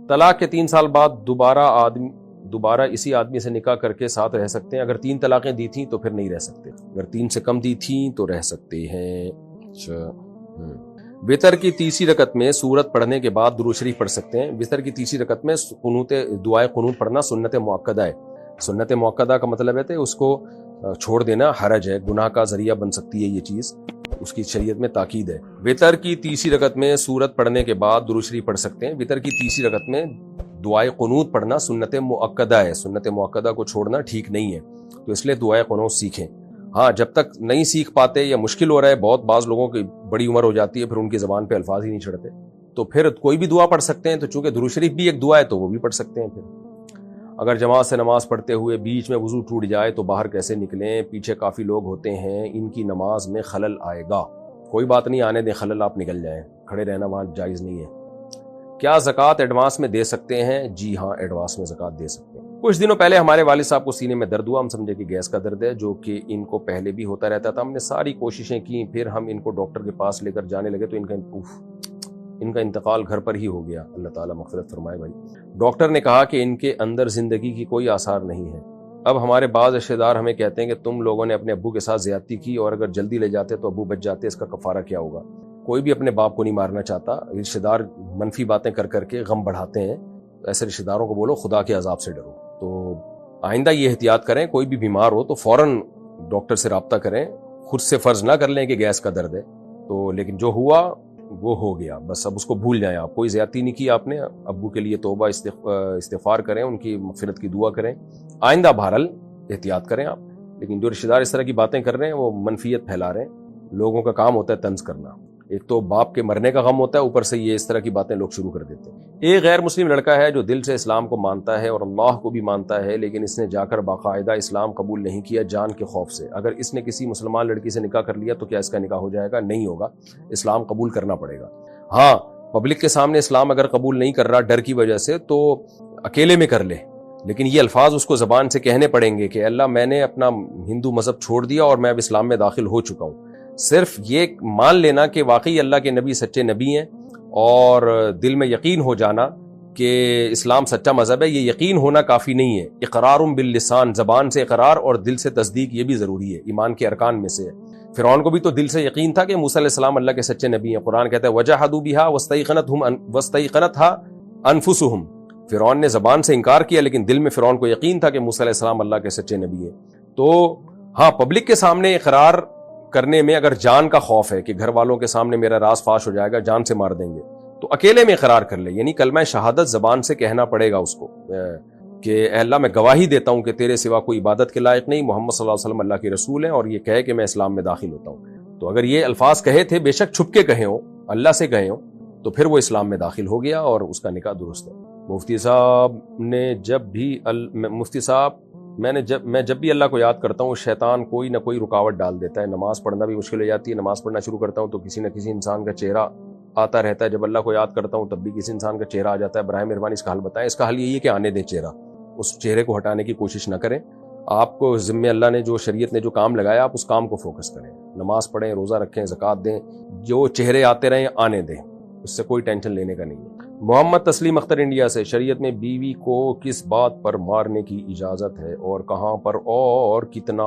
طلاق کے 3 سال بعد دوبارہ اسی آدمی سے نکاح کر کے ساتھ رہ سکتے ہیں؟ اگر 3 طلاقیں دی تھیں تو پھر نہیں رہ سکتے، اگر 3 سے کم دی تھیں تو رہ سکتے ہیں۔ اچھا، وتر کی تیسری رکعت میں سورت پڑھنے کے بعد درود شریف پڑھ سکتے ہیں؟ وتر کی تیسری رکعت میں دعائے قنوت پڑھنا سنت مؤکدہ ہے۔ سنت مؤکدہ کا مطلب ہے کہ اس کو چھوڑ دینا حرج ہے، گناہ کا ذریعہ بن سکتی ہے یہ چیز، اس کی شریعت میں تاکید ہے۔ وتر کی تیسری رکعت میں سورت پڑھنے کے بعد درود شریف پڑھ سکتے ہیں۔ وتر کی تیسری رکعت میں دعائے قنوت پڑھنا سنت مؤکدہ ہے، سنت مؤکدہ کو چھوڑنا ٹھیک نہیں ہے، تو اس لیے دعائے قنوت سیکھیں۔ ہاں، جب تک نہیں سیکھ پاتے یا مشکل ہو رہا ہے، بعض لوگوں کی بڑی عمر ہو جاتی ہے، پھر ان کی زبان پہ الفاظ ہی نہیں چڑھتے، تو پھر کوئی بھی دعا پڑھ سکتے ہیں، تو چونکہ درود شریف بھی ایک دعا ہے تو وہ بھی پڑھ سکتے ہیں۔ پھر اگر جماعت سے نماز پڑھتے ہوئے بیچ میں وضو ٹوٹ جائے تو باہر کیسے نکلیں؟ پیچھے کافی لوگ ہوتے ہیں، ان کی نماز میں خلل آئے گا۔ کوئی بات نہیں، آنے دیں خلل، آپ نکل جائیں، کھڑے رہنا وہاں جائز نہیں ہے۔ کیا زکوٰۃ ایڈوانس میں دے سکتے ہیں؟ جی ہاں، ایڈوانس میں زکوٰۃ دے سکتے ہیں۔ کچھ دنوں پہلے ہمارے والد صاحب کو سینے میں درد ہوا، ہم سمجھے کہ گیس کا درد ہے، جو کہ ان کو پہلے بھی ہوتا رہتا تھا۔ ہم نے ساری کوششیں کی، پھر ہم ان کو ڈاکٹر کے پاس لے کر جانے لگے تو ان کا انتقال گھر پر ہی ہو گیا، اللہ تعالیٰ مغفرت فرمائے بھائی۔ ڈاکٹر نے کہا کہ ان کے اندر زندگی کی کوئی آثار نہیں ہے۔ اب ہمارے بعض رشتہ دار ہمیں کہتے ہیں کہ تم لوگوں نے اپنے ابو کے ساتھ زیادتی کی اور اگر جلدی لے جاتے تو ابو بچ جاتے، اس کا کفارہ کیا ہوگا؟ کوئی بھی اپنے باپ کو نہیں مارنا چاہتا، رشتہ دار منفی باتیں کر کے غم بڑھاتے ہیں، ایسے رشتہ داروں کو بولو خدا کے عذاب سے ڈرو۔ تو آئندہ یہ احتیاط کریں، کوئی بھی بیمار ہو تو فوراً ڈاکٹر سے رابطہ کریں، خود سے فرض نہ کر لیں کہ گیس کا درد ہے تو، لیکن جو ہوا وہ ہو گیا، بس اب اس کو بھول جائیں۔ آپ کوئی زیادتی نہیں کی، آپ نے ابو کے لیے توبہ استغفار کریں، ان کی مغفرت کی دعا کریں، آئندہ بہرحال احتیاط کریں آپ۔ لیکن جو رشتہ دار اس طرح کی باتیں کر رہے ہیں وہ منفیت پھیلا رہے ہیں، لوگوں کا کام ہوتا ہے طنز کرنا، ایک تو باپ کے مرنے کا غم ہوتا ہے، اوپر سے یہ اس طرح کی باتیں لوگ شروع کر دیتے ہیں۔ ایک غیر مسلم لڑکا ہے جو دل سے اسلام کو مانتا ہے اور اللہ کو بھی مانتا ہے، لیکن اس نے جا کر باقاعدہ اسلام قبول نہیں کیا جان کے خوف سے۔ اگر اس نے کسی مسلمان لڑکی سے نکاح کر لیا تو کیا اس کا نکاح ہو جائے گا؟ نہیں ہوگا، اسلام قبول کرنا پڑے گا۔ ہاں، پبلک کے سامنے اسلام اگر قبول نہیں کر رہا ڈر کی وجہ سے تو اکیلے میں کر لے، لیکن یہ الفاظ اس کو زبان سے کہنے پڑیں گے کہ اللہ میں نے اپنا ہندو مذہب چھوڑ دیا اور میں اب اسلام میں داخل ہو چکا ہوں۔ صرف یہ مان لینا کہ واقعی اللہ کے نبی سچے نبی ہیں اور دل میں یقین ہو جانا کہ اسلام سچا مذہب ہے، یہ یقین ہونا کافی نہیں ہے۔ اقرار باللسان، زبان سے اقرار اور دل سے تصدیق، یہ بھی ضروری ہے، ایمان کے ارکان میں سے ہے۔ فرعون کو بھی تو دل سے یقین تھا کہ موسیٰ علیہ السلام اللہ کے سچے نبی ہیں۔ قرآن کہتا ہے وَجَحَدُوا بِهَا وَاسْتَيْقَنَتْهَا أَنفُسُهُمْ، فرعون نے زبان سے انکار کیا لیکن دل میں فرعون کو یقین تھا کہ موسیٰ علیہ السلام اللہ کے سچے نبی ہیں۔ تو ہاں، پبلک کے سامنے اقرار کرنے میں اگر جان کا خوف ہے کہ گھر والوں کے سامنے میرا راز فاش ہو جائے گا، جان سے مار دیں گے، تو اکیلے میں اقرار کر لے، یعنی کلمہ شہادت زبان سے کہنا پڑے گا اس کو کہ اے اللہ میں گواہی دیتا ہوں کہ تیرے سوا کوئی عبادت کے لائق نہیں، محمد صلی اللہ علیہ وسلم اللہ کے رسول ہیں، اور یہ کہے کہ میں اسلام میں داخل ہوتا ہوں۔ تو اگر یہ الفاظ کہے تھے، بے شک چھپ کے کہے ہوں، اللہ سے کہے ہوں، تو پھر وہ اسلام میں داخل ہو گیا اور اس کا نکاح درست ہے۔ مفتی صاحب میں جب بھی اللہ کو یاد کرتا ہوں شیطان کوئی نہ کوئی رکاوٹ ڈال دیتا ہے، نماز پڑھنا بھی مشکل ہو جاتی ہے، نماز پڑھنا شروع کرتا ہوں تو کسی نہ کسی انسان کا چہرہ آتا رہتا ہے، جب اللہ کو یاد کرتا ہوں تب بھی کسی انسان کا چہرہ آ جاتا ہے۔ براہ مہربانی اس کا حل بتائیں۔ اس کا حل یہی ہے کہ آنے دیں چہرہ، اس چہرے کو ہٹانے کی کوشش نہ کریں۔ آپ کو ذمہ اللہ نے جو شریعت نے جو کام لگایا آپ اس کام کو فوکس کریں، نماز پڑھیں، روزہ رکھیں، زکوٰۃ دیں، جو چہرے آتے رہیں آنے دیں، اس سے کوئی ٹینشن لینے کا نہیں ہے۔ محمد تسلیم اختر انڈیا سے، شریعت میں بیوی کو کس بات پر مارنے کی اجازت ہے اور کہاں پر اور کتنا؟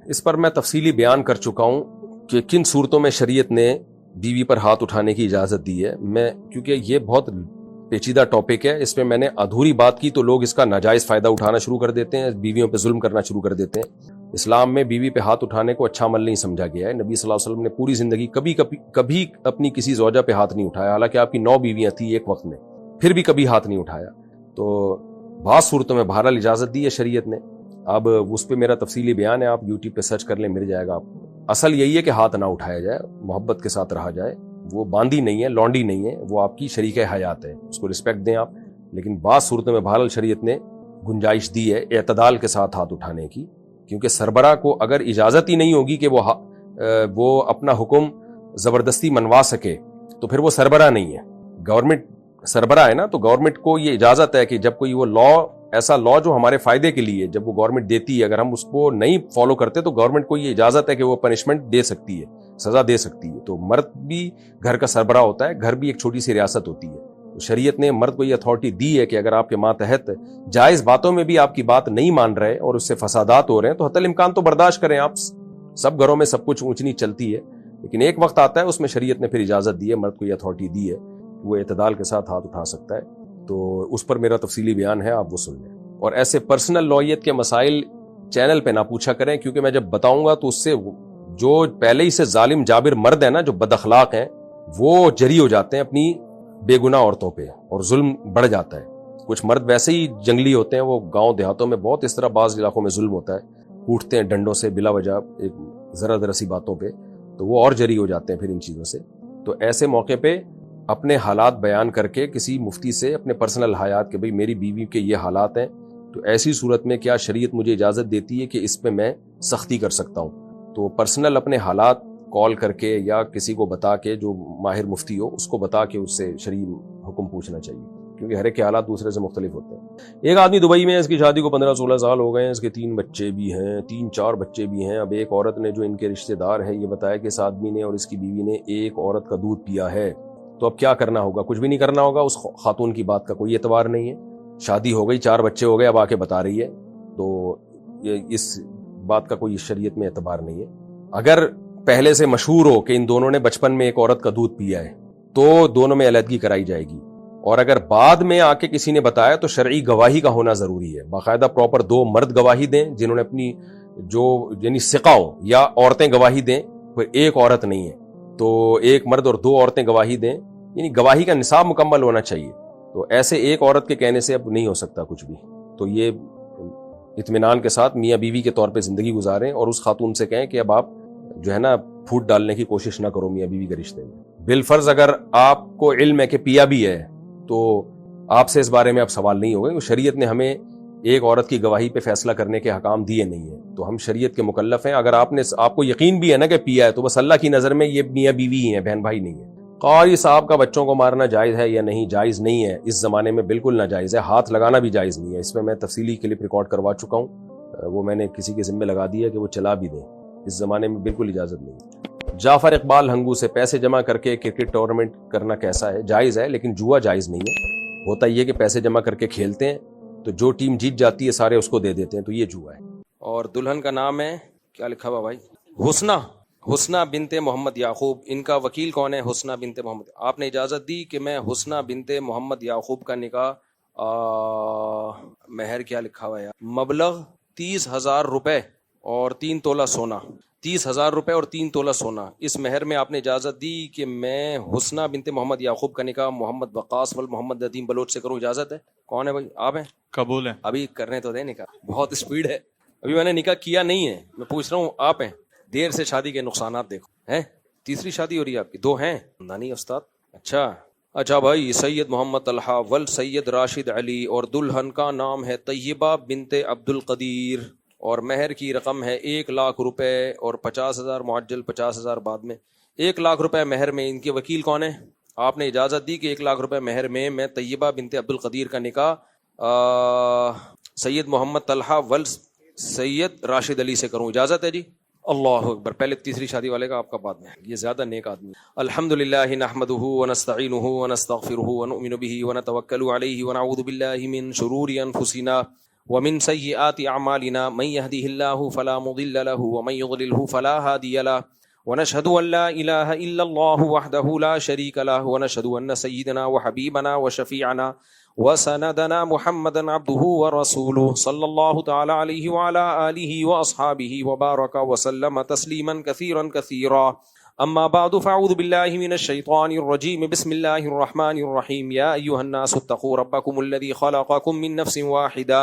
اس پر میں تفصیلی بیان کر چکا ہوں کہ کن صورتوں میں شریعت نے بیوی پر ہاتھ اٹھانے کی اجازت دی ہے۔ کیونکہ یہ بہت پیچیدہ ٹاپک ہے، اس پہ میں نے ادھوری بات کی تو لوگ اس کا ناجائز فائدہ اٹھانا شروع کر دیتے ہیں، بیویوں پہ ظلم کرنا شروع کر دیتے ہیں۔ اسلام میں بیوی پہ ہاتھ اٹھانے کو اچھا عمل نہیں سمجھا گیا ہے۔ نبی صلی اللہ علیہ وسلم نے پوری زندگی کبھی اپنی کسی زوجہ پہ ہاتھ نہیں اٹھایا، حالانکہ آپ کی 9 بیویاں تھیں ایک وقت میں، پھر بھی کبھی ہاتھ نہیں اٹھایا۔ تو بعض صورتوں میں بہرحال اجازت دی ہے شریعت نے، اب اس پہ میرا تفصیلی بیان ہے، آپ یوٹیوب پہ سرچ کر لیں، مل جائے گا آپ کو۔ اصل یہی ہے کہ ہاتھ نہ اٹھایا جائے، محبت کے ساتھ رہا جائے، وہ باندی نہیں ہے، لونڈی نہیں ہے، وہ آپ کی شریک حیات ہے، اس کو رسپیکٹ دیں آپ۔ لیکن بعض صورتوں میں بہرحال شریعت نے گنجائش دی ہے اعتدال کے ساتھ ہاتھ اٹھانے کی، کیونکہ سربراہ کو اگر اجازت ہی نہیں ہوگی کہ وہ اپنا حکم زبردستی منوا سکے تو پھر وہ سربراہ نہیں ہے۔ گورنمنٹ سربراہ ہے نا، تو گورنمنٹ کو یہ اجازت ہے کہ جب کوئی وہ ایسا لا جو ہمارے فائدے کے لیے جب وہ گورنمنٹ دیتی ہے، اگر ہم اس کو نہیں فالو کرتے تو گورنمنٹ کو یہ اجازت ہے کہ وہ پنشمنٹ دے سکتی ہے، سزا دے سکتی ہے۔ تو مرد بھی گھر کا سربراہ ہوتا ہے، گھر بھی ایک چھوٹی سی ریاست ہوتی ہے، شریعت نے مرد کو یہ اتھارٹی دی ہے کہ اگر آپ کے ماتحت جائز باتوں میں بھی آپ کی بات نہیں مان رہے اور اس سے فسادات ہو رہے ہیں تو حتی الامکان تو برداشت کریں آپ. سب گھروں میں سب کچھ اونچ نیچ چلتی ہے، لیکن ایک وقت آتا ہے اس میں شریعت نے پھر اجازت دی ہے، مرد کو یہ اتھارٹی دی ہے، وہ اعتدال کے ساتھ ہاتھ اٹھا سکتا ہے. تو اس پر میرا تفصیلی بیان ہے، آپ وہ سن لیں. اور ایسے پرسنل نوعیت کے مسائل چینل پہ نہ پوچھا کریں، کیونکہ میں جب بتاؤں گا تو اس سے جو پہلے ہی سے ظالم جابر مرد ہیں نا، جو بد اخلاق ہیں، وہ جری ہو جاتے ہیں اپنی بے گناہ عورتوں پہ اور ظلم بڑھ جاتا ہے. کچھ مرد ویسے ہی جنگلی ہوتے ہیں، وہ گاؤں دیہاتوں میں بہت اس طرح بعض علاقوں میں ظلم ہوتا ہے، کوٹتے ہیں ڈنڈوں سے بلا وجہ ایک ذرا ذرا سی باتوں پہ، تو وہ اور جری ہو جاتے ہیں پھر ان چیزوں سے. تو ایسے موقع پہ اپنے حالات بیان کر کے کسی مفتی سے اپنے پرسنل حیات کہ بھئی میری بیوی کے یہ حالات ہیں، تو ایسی صورت میں کیا شریعت مجھے اجازت دیتی ہے کہ اس پہ میں سختی کر سکتا ہوں. تو پرسنل اپنے حالات کال کر کے یا کسی کو بتا کے، جو ماہر مفتی ہو اس کو بتا کے اس سے شرعی حکم پوچھنا چاہیے، کیونکہ ہر ایک کے حالات دوسرے سے مختلف ہوتے ہیں. ایک آدمی دبئی میں ہے، اس کی شادی کو 15-16 سال ہو گئے ہیں، اس کے 3 بچے بھی ہیں، 3-4 بچے بھی ہیں. اب ایک عورت نے جو ان کے رشتہ دار ہے یہ بتایا کہ اس آدمی نے اور اس کی بیوی نے ایک عورت کا دودھ پیا ہے. تو اب کیا کرنا ہوگا؟ کچھ بھی نہیں کرنا ہوگا، اس خاتون کی بات کا کوئی اعتبار نہیں ہے. شادی ہو گئی، 4 بچے ہو گئے، اب آ کے بتا رہی ہے، تو اس بات کا کوئی شریعت میں اعتبار نہیں ہے. اگر پہلے سے مشہور ہو کہ ان دونوں نے بچپن میں ایک عورت کا دودھ پیا ہے تو دونوں میں علیحدگی کرائی جائے گی. اور اگر بعد میں آ کے کسی نے بتایا تو شرعی گواہی کا ہونا ضروری ہے. باقاعدہ پراپر 2 مرد گواہی دیں جنہوں نے اپنی جو یعنی ثقہ ہو، یا عورتیں گواہی دیں، کوئی ایک عورت نہیں ہے تو ایک مرد اور 2 عورتیں گواہی دیں، یعنی گواہی کا نصاب مکمل ہونا چاہیے. تو ایسے ایک عورت کے کہنے سے اب نہیں ہو سکتا کچھ بھی. تو یہ اطمینان کے ساتھ میاں بیوی کے طور پہ زندگی گزاریں، اور اس خاتون سے کہیں کہ اب آپ جو ہے نا پھوٹ ڈالنے کی کوشش نہ کرو میاں بیوی کے رشتے میں. بالفرض اگر آپ کو علم ہے کہ پیا بھی ہے تو آپ سے اس بارے میں اب سوال نہیں ہوگا. شریعت نے ہمیں ایک عورت کی گواہی پہ فیصلہ کرنے کے حکام دیے نہیں ہیں، تو ہم شریعت کے مکلف ہیں. اگر آپ کو یقین بھی ہے نا کہ پیا ہے تو بس اللہ کی نظر میں یہ میاں بیوی ہی ہیں، بہن بھائی نہیں ہیں. قاری صاحب کا بچوں کو مارنا جائز ہے یا نہیں؟ جائز نہیں ہے، اس زمانے میں بالکل ناجائز ہے. ہاتھ لگانا بھی جائز نہیں ہے. اس میں تفصیلی کلپ ریکارڈ کروا چکا ہوں، وہ میں نے کسی کے ذمہ لگا دیا کہ وہ چلا بھی دیں. اس زمانے میں بالکل اجازت نہیں. جعفر اقبال ہنگو سے پیسے جمع کر کے کرکٹ ٹورنامنٹ کرنا کیسا ہے؟ جائز ہے، لیکن جوا جائز نہیں ہے. ہوتا یہ کہ پیسے جمع کر کے کھیلتے ہیں تو جو ٹیم جیت جاتی ہے سارے اس کو دے دیتے ہیں، تو یہ جوا ہے. اور دلہن کا نام ہے کیا لکھا ہوا بھائی؟ حسنہ بنت محمد یعقوب. ان کا وکیل کون ہے؟ حسنہ بنت محمد. آپ نے اجازت دی کہ میں حسنہ بنت محمد یعقوب کا نکاح مہر کیا لکھا ہوا ہے؟ مبلغ 30,000 روپے اور 3 تولہ سونا. 30,000 روپے اور 3 تولہ سونا، اس مہر میں آپ نے اجازت دی کہ میں حسنہ بنت محمد یعقوب کا نکاح محمد وقاص محمد ندیم بلوچ سے کروں. اجازت ہے؟ کون ہے بھائی؟ آپ ہیں؟ قبول ہے. ابھی کرنے تو دیں نکاح، بہت اسپیڈ ہے. ابھی میں نے نکاح کیا نہیں ہے، میں پوچھ رہا ہوں آپ ہیں. دیر سے شادی کے نقصانات دیکھو. ہیں تیسری شادی ہو رہی ہے آپ کی؟ 2 ہیں؟ نہیں استاد. اچھا بھائی. سید محمد طلحہ ول سید راشد علی، اور دلہن کا نام ہے طیبہ بنت عبد القدیر، اور مہر کی رقم ہے 1,00,000 روپے اور 50,000 معجل، 50,000 بعد میں. 1,00,000 روپے مہر میں ان کے وکیل کون ہے؟ آپ نے اجازت دی کہ 1,00,000 روپے مہر میں طیبہ بنت عبد القدیر کا نکاح سید محمد طلحہ ول سید راشد علی سے کروں. اجازت ہے جی؟ اللہ اکبر. پہلے تیسری شادی والے کا، آپ کا بعد میں. یہ زیادہ نیک آدمی. الحمدللہ نحمدہ ونستعینہ ونستغفرہ ونؤمن بہ ونتوکل علیہ ونعوذ باللہ من شرور انفسنا ومن سیئات اعمالنا من يهده الله فلا مضل له ومن يضلله فلا هادي له ونشهد ان لا اله الا الله وحده لا شريك له ونشهد ان سيدنا وحبيبنا وشفيعنا وسندنا محمدا عبده ورسوله صلى الله تعالى عليه وعلى آله وأصحابه وبارك وسلم تسليما كثيرا كثيرا. أما بعد فأعوذ بالله من الشيطان الرجيم. بسم الله الرحمن الرحيم. يا أيها الناس اتقوا ربكم الذي خلقكم من نفس واحدة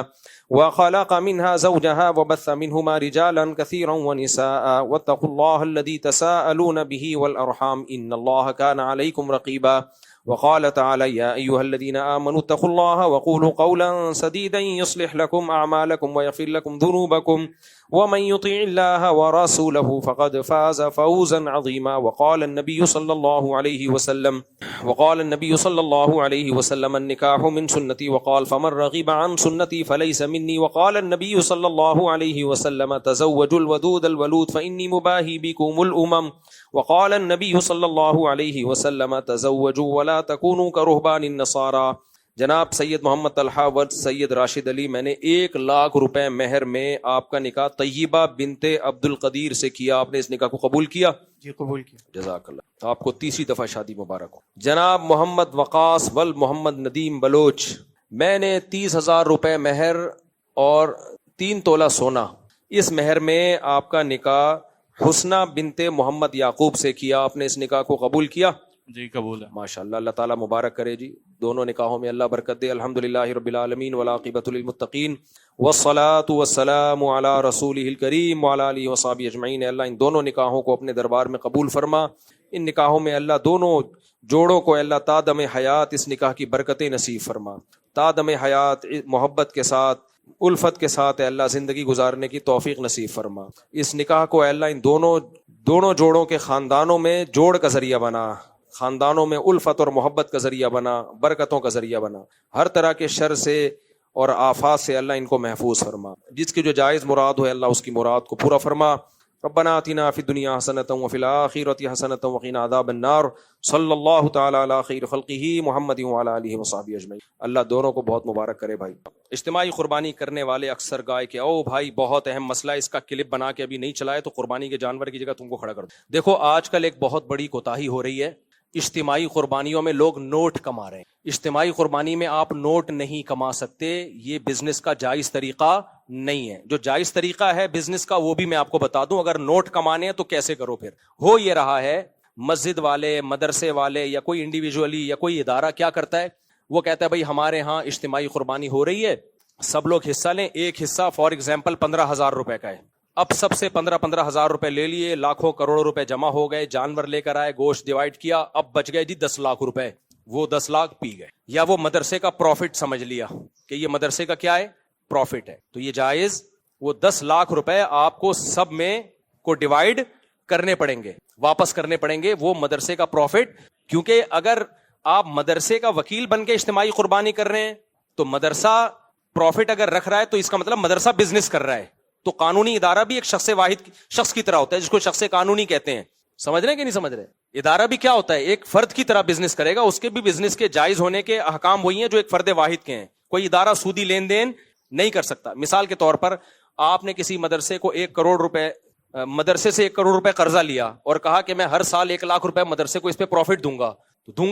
وخلق منها زوجها وبث منهما رجالا كثيرا ونساء واتقوا الله الذي تساءلون به والأرحام إن الله كان عليكم رقيبا. وقال تعالى يا أيها الذين آمنوا اتقوا الله وقولوا قولا سديدا يصلح لكم أعمالكم ويغفر لكم ذنوبكم ومن يطع الله ورسوله فقد فاز فوزا عظيما وقال النبي صلى الله عليه وسلم النكاح من سنتي وقال فمن رغب عن سنتي فليس مني وقال النبي صلى الله عليه وسلم تزوجوا الودود الولود فإني مباهي بكم الأمم وقال النبي صلى الله عليه وسلم تزوجوا ولا تكونوا كرهبان النصارى. جناب سید محمد طلحہ و سید راشد علی، میں نے 1,00,000 روپے مہر میں آپ کا نکاح طیبہ بنت عبد القدیر سے کیا. آپ نے اس نکاح کو قبول کیا؟ جی قبول کیا. جزاک اللہ، آپ کو 3ری دفعہ شادی مبارک ہو. جناب محمد وقاص ول محمد ندیم بلوچ، میں نے 30,000 روپے مہر اور 3 تولہ سونا، اس مہر میں آپ کا نکاح حسنہ بنت محمد یعقوب سے کیا. آپ نے اس نکاح کو قبول کیا؟ جی قبول ہے. ماشاءاللہ، اللہ تعالیٰ مبارک کرے جی، دونوں نکاحوں میں اللہ برکت دے. الحمدللہ رب العالمین والعاقبۃ للمتقین والصلاۃ والسلام علی رسولہ الکریم وعلی آلہ وصحبہ اجمعین. اللہ ان دونوں نکاحوں کو اپنے دربار میں قبول فرما. ان نکاحوں میں اللہ دونوں جوڑوں کو اللہ تا دم حیات اس نکاح کی برکتیں نصیب فرما. تا دم حیات محبت کے ساتھ، الفت کے ساتھ اللہ زندگی گزارنے کی توفیق نصیب فرما. اس نکاح کو اللہ ان دونوں جوڑوں کے خاندانوں میں جوڑ کا ذریعہ بنا، خاندانوں میں الفت اور محبت کا ذریعہ بنا، برکتوں کا ذریعہ بنا. ہر طرح کے شر سے اور آفات سے اللہ ان کو محفوظ فرما. جس کی جو جائز مراد ہو اللہ اس کی مراد کو پورا فرما. ربنا آتنا فی الدنیا حسنۃ وفی الآخرۃ حسنۃ وقنا عذاب النار. صلی اللہ تعالی علی خیر خلقہ محمد وعلی آلہ وصحبہ اجمعین. اللہ دونوں کو بہت مبارک کرے. بھائی اجتماعی قربانی کرنے والے اکثر گائے کہ او بھائی بہت اہم مسئلہ، اس کا کلپ بنا کے ابھی نہیں چلائے تو قربانی کے جانور کی جگہ تم کو کھڑا کر دو. دیکھو آج کل ایک بہت بڑی کوتاہی ہو رہی ہے. اجتماعی قربانیوں میں لوگ نوٹ کما رہے ہیں. اجتماعی قربانی میں آپ نوٹ نہیں کما سکتے، یہ بزنس کا جائز طریقہ نہیں ہے. جو جائز طریقہ ہے بزنس کا وہ بھی میں آپ کو بتا دوں. اگر نوٹ کمانے ہیں تو کیسے کرو. پھر ہو یہ رہا ہے مسجد والے، مدرسے والے یا کوئی انڈیویجولی یا کوئی ادارہ کیا کرتا ہے، وہ کہتا ہے بھائی ہمارے ہاں اجتماعی قربانی ہو رہی ہے، سب لوگ حصہ لیں. ایک حصہ فار ایگزامپل 15,000 روپے کا ہے. اب سب سے 15,000 روپے لے لیے، لاکھوں کروڑوں روپے جمع ہو گئے، جانور لے کر آئے، گوشت ڈیوائیڈ کیا، اب بچ گئے جی 10 لاکھ روپے. وہ 10 لاکھ پی گئے، یا وہ مدرسے کا پروفٹ سمجھ لیا کہ یہ مدرسے کا کیا ہے، پروفٹ ہے. تو یہ جائز، وہ 10 لاکھ روپے آپ کو سب میں کو ڈیوائیڈ کرنے پڑیں گے، واپس کرنے پڑیں گے وہ مدرسے کا پروفٹ. کیونکہ اگر آپ مدرسے کا وکیل بن کے اجتماعی قربانی کر رہے ہیں تو مدرسہ پروفٹ اگر رکھ رہا ہے تو اس کا مطلب مدرسہ بزنس کر رہا ہے. تو قانونی ادارہ بھی ایک شخص کی طرح ہوتا ہے، جس کو شخص قانونی کہتے ہیں. سمجھ رہے ہیں کہ نہیں سمجھ رہے؟ ادارہ بھی کیا ہوتا ہے، ایک فرد کی طرح بزنس کرے گا. اس کے بھی بزنس کے جائز ہونے کے احکام وہی ہیں جو ایک فرد واحد کے ہیں. کوئی ادارہ سودی لین دین نہیں کر سکتا. مثال کے طور پر آپ نے کسی مدرسے کو 1 کروڑ روپے، مدرسے سے 1 کروڑ روپے قرضہ لیا اور کہا کہ میں ہر سال 1 لاکھ روپے مدرسے کو اس پہ پروفٹ دوں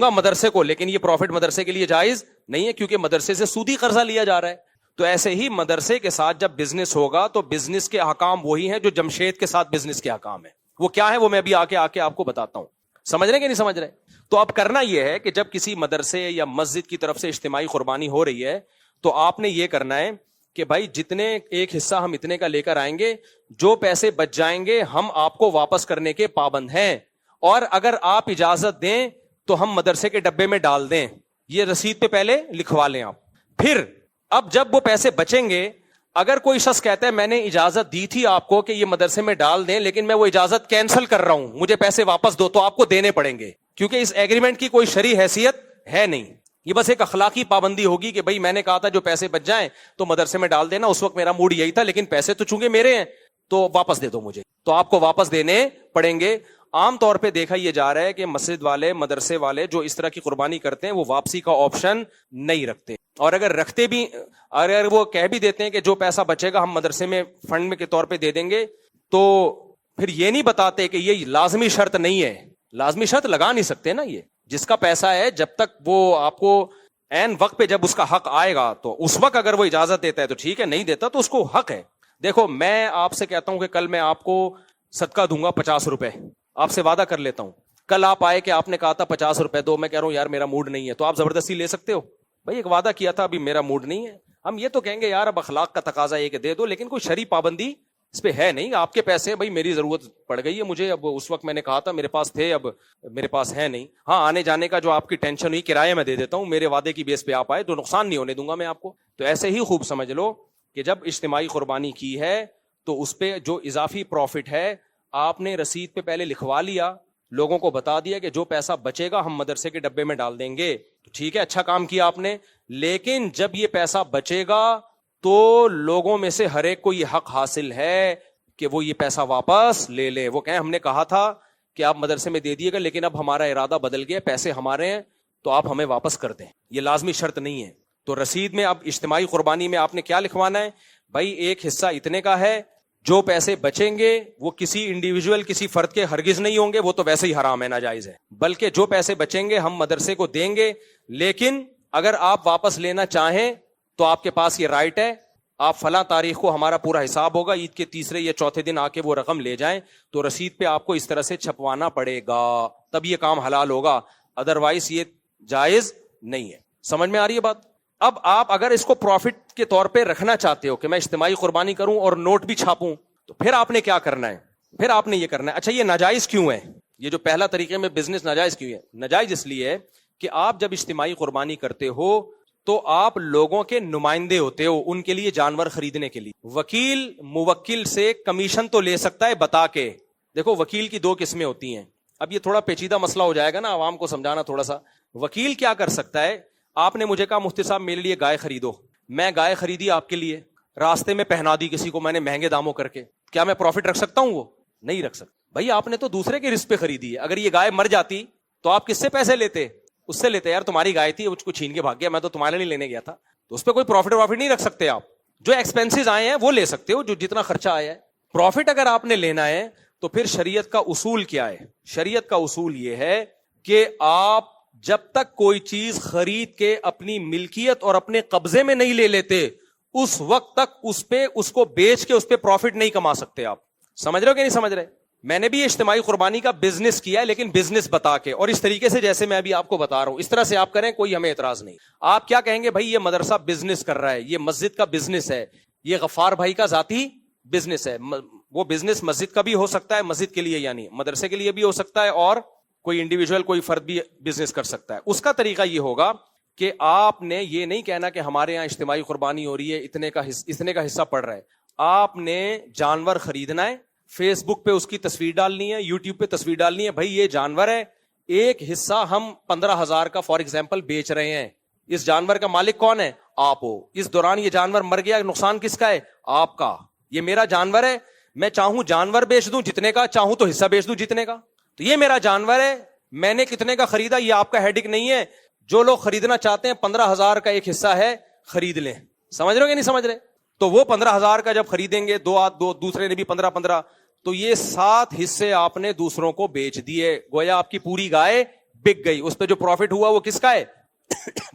گا مدرسے کو، لیکن یہ پروفٹ مدرسے کے لیے جائز نہیں ہے کیونکہ مدرسے سے سودی قرضہ لیا جا رہا ہے. تو ایسے ہی مدرسے کے ساتھ جب بزنس ہوگا تو بزنس کے احکام وہی ہیں جو جمشید کے ساتھ بزنس کے احکام ہیں. وہ کیا ہے وہ میں ابھی آ کے آپ کو بتاتا ہوں. سمجھ رہے کہ نہیں سمجھ رہے؟ تو اب کرنا یہ ہے کہ جب کسی مدرسے یا مسجد کی طرف سے اجتماعی قربانی ہو رہی ہے تو آپ نے یہ کرنا ہے کہ بھائی جتنے ایک حصہ ہم اتنے کا لے کر آئیں گے، جو پیسے بچ جائیں گے ہم آپ کو واپس کرنے کے پابند ہیں، اور اگر آپ اجازت دیں تو ہم مدرسے کے ڈبے میں ڈال دیں. یہ رسید پہ پہلے لکھوا لیں آپ. پھر اب جب وہ پیسے بچیں گے، اگر کوئی شخص کہتا ہے میں نے اجازت دی تھی آپ کو کہ یہ مدرسے میں ڈال دیں لیکن میں وہ اجازت کینسل کر رہا ہوں، مجھے پیسے واپس دو، تو آپ کو دینے پڑیں گے کیونکہ اس ایگریمنٹ کی کوئی شرعی حیثیت ہے نہیں. یہ بس ایک اخلاقی پابندی ہوگی کہ بھائی میں نے کہا تھا جو پیسے بچ جائیں تو مدرسے میں ڈال دینا، اس وقت میرا موڈ یہی تھا لیکن پیسے تو چونکہ میرے ہیں تو واپس دے دو مجھے، تو آپ کو واپس دینے پڑیں گے. عام طور پہ دیکھا یہ جا رہا ہے کہ مسجد والے، مدرسے والے جو اس طرح کی قربانی کرتے ہیں وہ واپسی کا آپشن نہیں رکھتے، اور اگر رکھتے بھی، اگر وہ کہہ بھی دیتے ہیں کہ جو پیسہ بچے گا ہم مدرسے میں فنڈ کے طور پہ دے دیں گے، تو پھر یہ نہیں بتاتے کہ یہ لازمی شرط نہیں ہے. لازمی شرط لگا نہیں سکتے نا. یہ جس کا پیسہ ہے جب تک وہ آپ کو عین وقت پہ جب اس کا حق آئے گا تو اس وقت اگر وہ اجازت دیتا ہے تو ٹھیک ہے، نہیں دیتا تو اس کو حق ہے. دیکھو میں آپ سے کہتا ہوں کہ کل میں آپ کو صدقہ دوں گا 50 روپے، آپ سے وعدہ کر لیتا ہوں. کل آپ آئے کہ آپ نے کہا تھا 50 روپے دو، میں کہہ رہا ہوں یار میرا موڈ نہیں ہے، تو آپ زبردستی لے سکتے ہو؟ بھائی ایک وعدہ کیا تھا، ابھی میرا موڈ نہیں ہے. ہم یہ تو کہیں گے یار اب اخلاق کا تقاضا یہ کہ دے دو، لیکن کوئی شرعی پابندی اس پہ ہے نہیں. آپ کے پیسے بھائی میری ضرورت پڑ گئی ہے مجھے، اب اس وقت میں نے کہا تھا میرے پاس تھے، اب میرے پاس ہے نہیں. ہاں آنے جانے کا جو آپ کی ٹینشن ہوئی کرایہ میں دے دیتا ہوں، میرے وعدے کی بیس پہ آپ آئے تو نقصان نہیں ہونے دوں گا میں آپ کو. تو ایسے ہی خوب سمجھ لو کہ جب اجتماعی قربانی کی ہے تو اس پہ جو اضافی پروفٹ ہے آپ نے رسید پہ پہلے لکھوا لیا, لوگوں کو بتا دیا کہ جو پیسہ بچے گا ہم مدرسے کے ڈبے میں ڈال دیں گے, تو ٹھیک ہے, اچھا کام کیا آپ نے. لیکن جب یہ پیسہ بچے گا تو لوگوں میں سے ہر ایک کو یہ حق حاصل ہے کہ وہ یہ پیسہ واپس لے لے. وہ کہیں ہم نے کہا تھا کہ آپ مدرسے میں دے دیے گا, لیکن اب ہمارا ارادہ بدل گیا, پیسے ہمارے ہیں تو آپ ہمیں واپس کر دیں. یہ لازمی شرط نہیں ہے. تو رسید میں اب اجتماعی قربانی میں آپ نے کیا لکھوانا ہے؟ بھائی ایک حصہ اتنے کا ہے, جو پیسے بچیں گے وہ کسی انڈیویجول کسی فرد کے ہرگز نہیں ہوں گے, وہ تو ویسے ہی حرام ہے, ناجائز ہے. بلکہ جو پیسے بچیں گے ہم مدرسے کو دیں گے, لیکن اگر آپ واپس لینا چاہیں تو آپ کے پاس یہ رائٹ ہے, آپ فلاں تاریخ کو ہمارا پورا حساب ہوگا, عید کے تیسرے یا چوتھے دن آ کے وہ رقم لے جائیں, تو رسید پہ آپ کو اس طرح سے چھپوانا پڑے گا, تب یہ کام حلال ہوگا, ادروائز یہ جائز نہیں ہے. سمجھ میں آ رہی ہے بات؟ اب آپ اگر اس کو پروفٹ کے طور پہ رکھنا چاہتے ہو کہ میں اجتماعی قربانی کروں اور نوٹ بھی چھاپوں, تو پھر آپ نے کیا کرنا ہے؟ پھر آپ نے یہ کرنا ہے. اچھا یہ ناجائز کیوں ہے؟ یہ جو پہلا طریقے میں بزنس ناجائز کیوں ہے؟ ناجائز اس لیے ہے کہ آپ جب اجتماعی قربانی کرتے ہو تو آپ لوگوں کے نمائندے ہوتے ہو, ان کے لیے جانور خریدنے کے لیے. وکیل موکل سے کمیشن تو لے سکتا ہے بتا کے. دیکھو وکیل کی دو قسمیں ہوتی ہیں, اب یہ تھوڑا پیچیدہ مسئلہ ہو جائے گا نا, عوام کو سمجھانا تھوڑا سا. وکیل کیا کر سکتا ہے؟ آپ نے مجھے کہا مفتی صاحب میرے لیے گائے خریدو, میں گائے خریدی آپ کے لیے, راستے میں پہنا دی کسی کو میں نے مہنگے داموں کر کے, کیا میں پروفٹ رکھ سکتا ہوں؟ وہ نہیں رکھ سکتا. بھائی آپ نے تو دوسرے کے رزق پہ خریدی ہے, اگر یہ گائے مر جاتی تو آپ کس سے پیسے لیتے؟ اس سے لیتے, یار تمہاری گائے تھی مجھ کو چھین کے بھاگ گیا, میں تو تمہارے لیے لینے گیا تھا. تو اس پہ کوئی پروفٹ نہیں رکھ سکتے آپ. جو ایکسپینسز آئے ہیں وہ لے سکتے ہو, جو جتنا خرچہ آیا ہے. پروفٹ اگر آپ نے لینا ہے تو پھر شریعت کا اصول کیا ہے؟ شریعت کا اصول یہ ہے کہ آپ جب تک کوئی چیز خرید کے اپنی ملکیت اور اپنے قبضے میں نہیں لے لیتے, اس وقت تک اس کو بیچ کے اس پہ پروفٹ نہیں کما سکتے آپ. سمجھ رہے ہو کہ نہیں سمجھ رہے؟ میں نے بھی اجتماعی قربانی کا بزنس کیا ہے, لیکن بزنس بتا کے, اور اس طریقے سے جیسے میں ابھی آپ کو بتا رہا ہوں اس طرح سے آپ کریں, کوئی ہمیں اعتراض نہیں. آپ کیا کہیں گے؟ بھائی یہ مدرسہ بزنس کر رہا ہے, یہ مسجد کا بزنس ہے, یہ غفار بھائی کا ذاتی بزنس ہے. وہ بزنس مسجد کا بھی ہو سکتا ہے, مسجد کے لیے یعنی مدرسے کے لیے بھی ہو سکتا ہے, اور کوئی انڈیویجول کوئی فرد بھی بزنس کر سکتا ہے. اس کا طریقہ یہ ہوگا کہ آپ نے یہ نہیں کہنا کہ ہمارے یہاں اجتماعی قربانی ہو رہی ہے, اتنے کا حصہ پڑ رہا ہے. آپ نے جانور خریدنا ہے, فیس بک پہ اس کی تصویر ڈالنی ہے, یوٹیوب پہ تصویر ڈالنی ہے, بھائی یہ جانور ہے, ایک حصہ ہم 15,000 کا فار ایگزامپل بیچ رہے ہیں, اس جانور کا مالک کون ہے؟ آپ ہو. اس دوران یہ جانور مر گیا, نقصان کس کا ہے؟ آپ کا. یہ میرا جانور ہے, میں چاہوں جانور بیچ دوں جتنے کا, چاہوں تو حصہ بیچ دوں جتنے کا. تو یہ میرا جانور ہے, میں نے کتنے کا خریدا یہ آپ کا ہیڈک نہیں ہے. جو لوگ خریدنا چاہتے ہیں 15,000 کا ایک حصہ ہے, خرید لیں. سمجھ رہے ہو کہ نہیں سمجھ رہے؟ تو وہ 15,000 کا جب خریدیں گے, دو دوسرے نے بھی 15,15, تو یہ 7 حصے آپ نے دوسروں کو بیچ دیے, گویا آپ کی پوری گائے بک گئی. اس پہ جو پروفٹ ہوا وہ کس کا ہے؟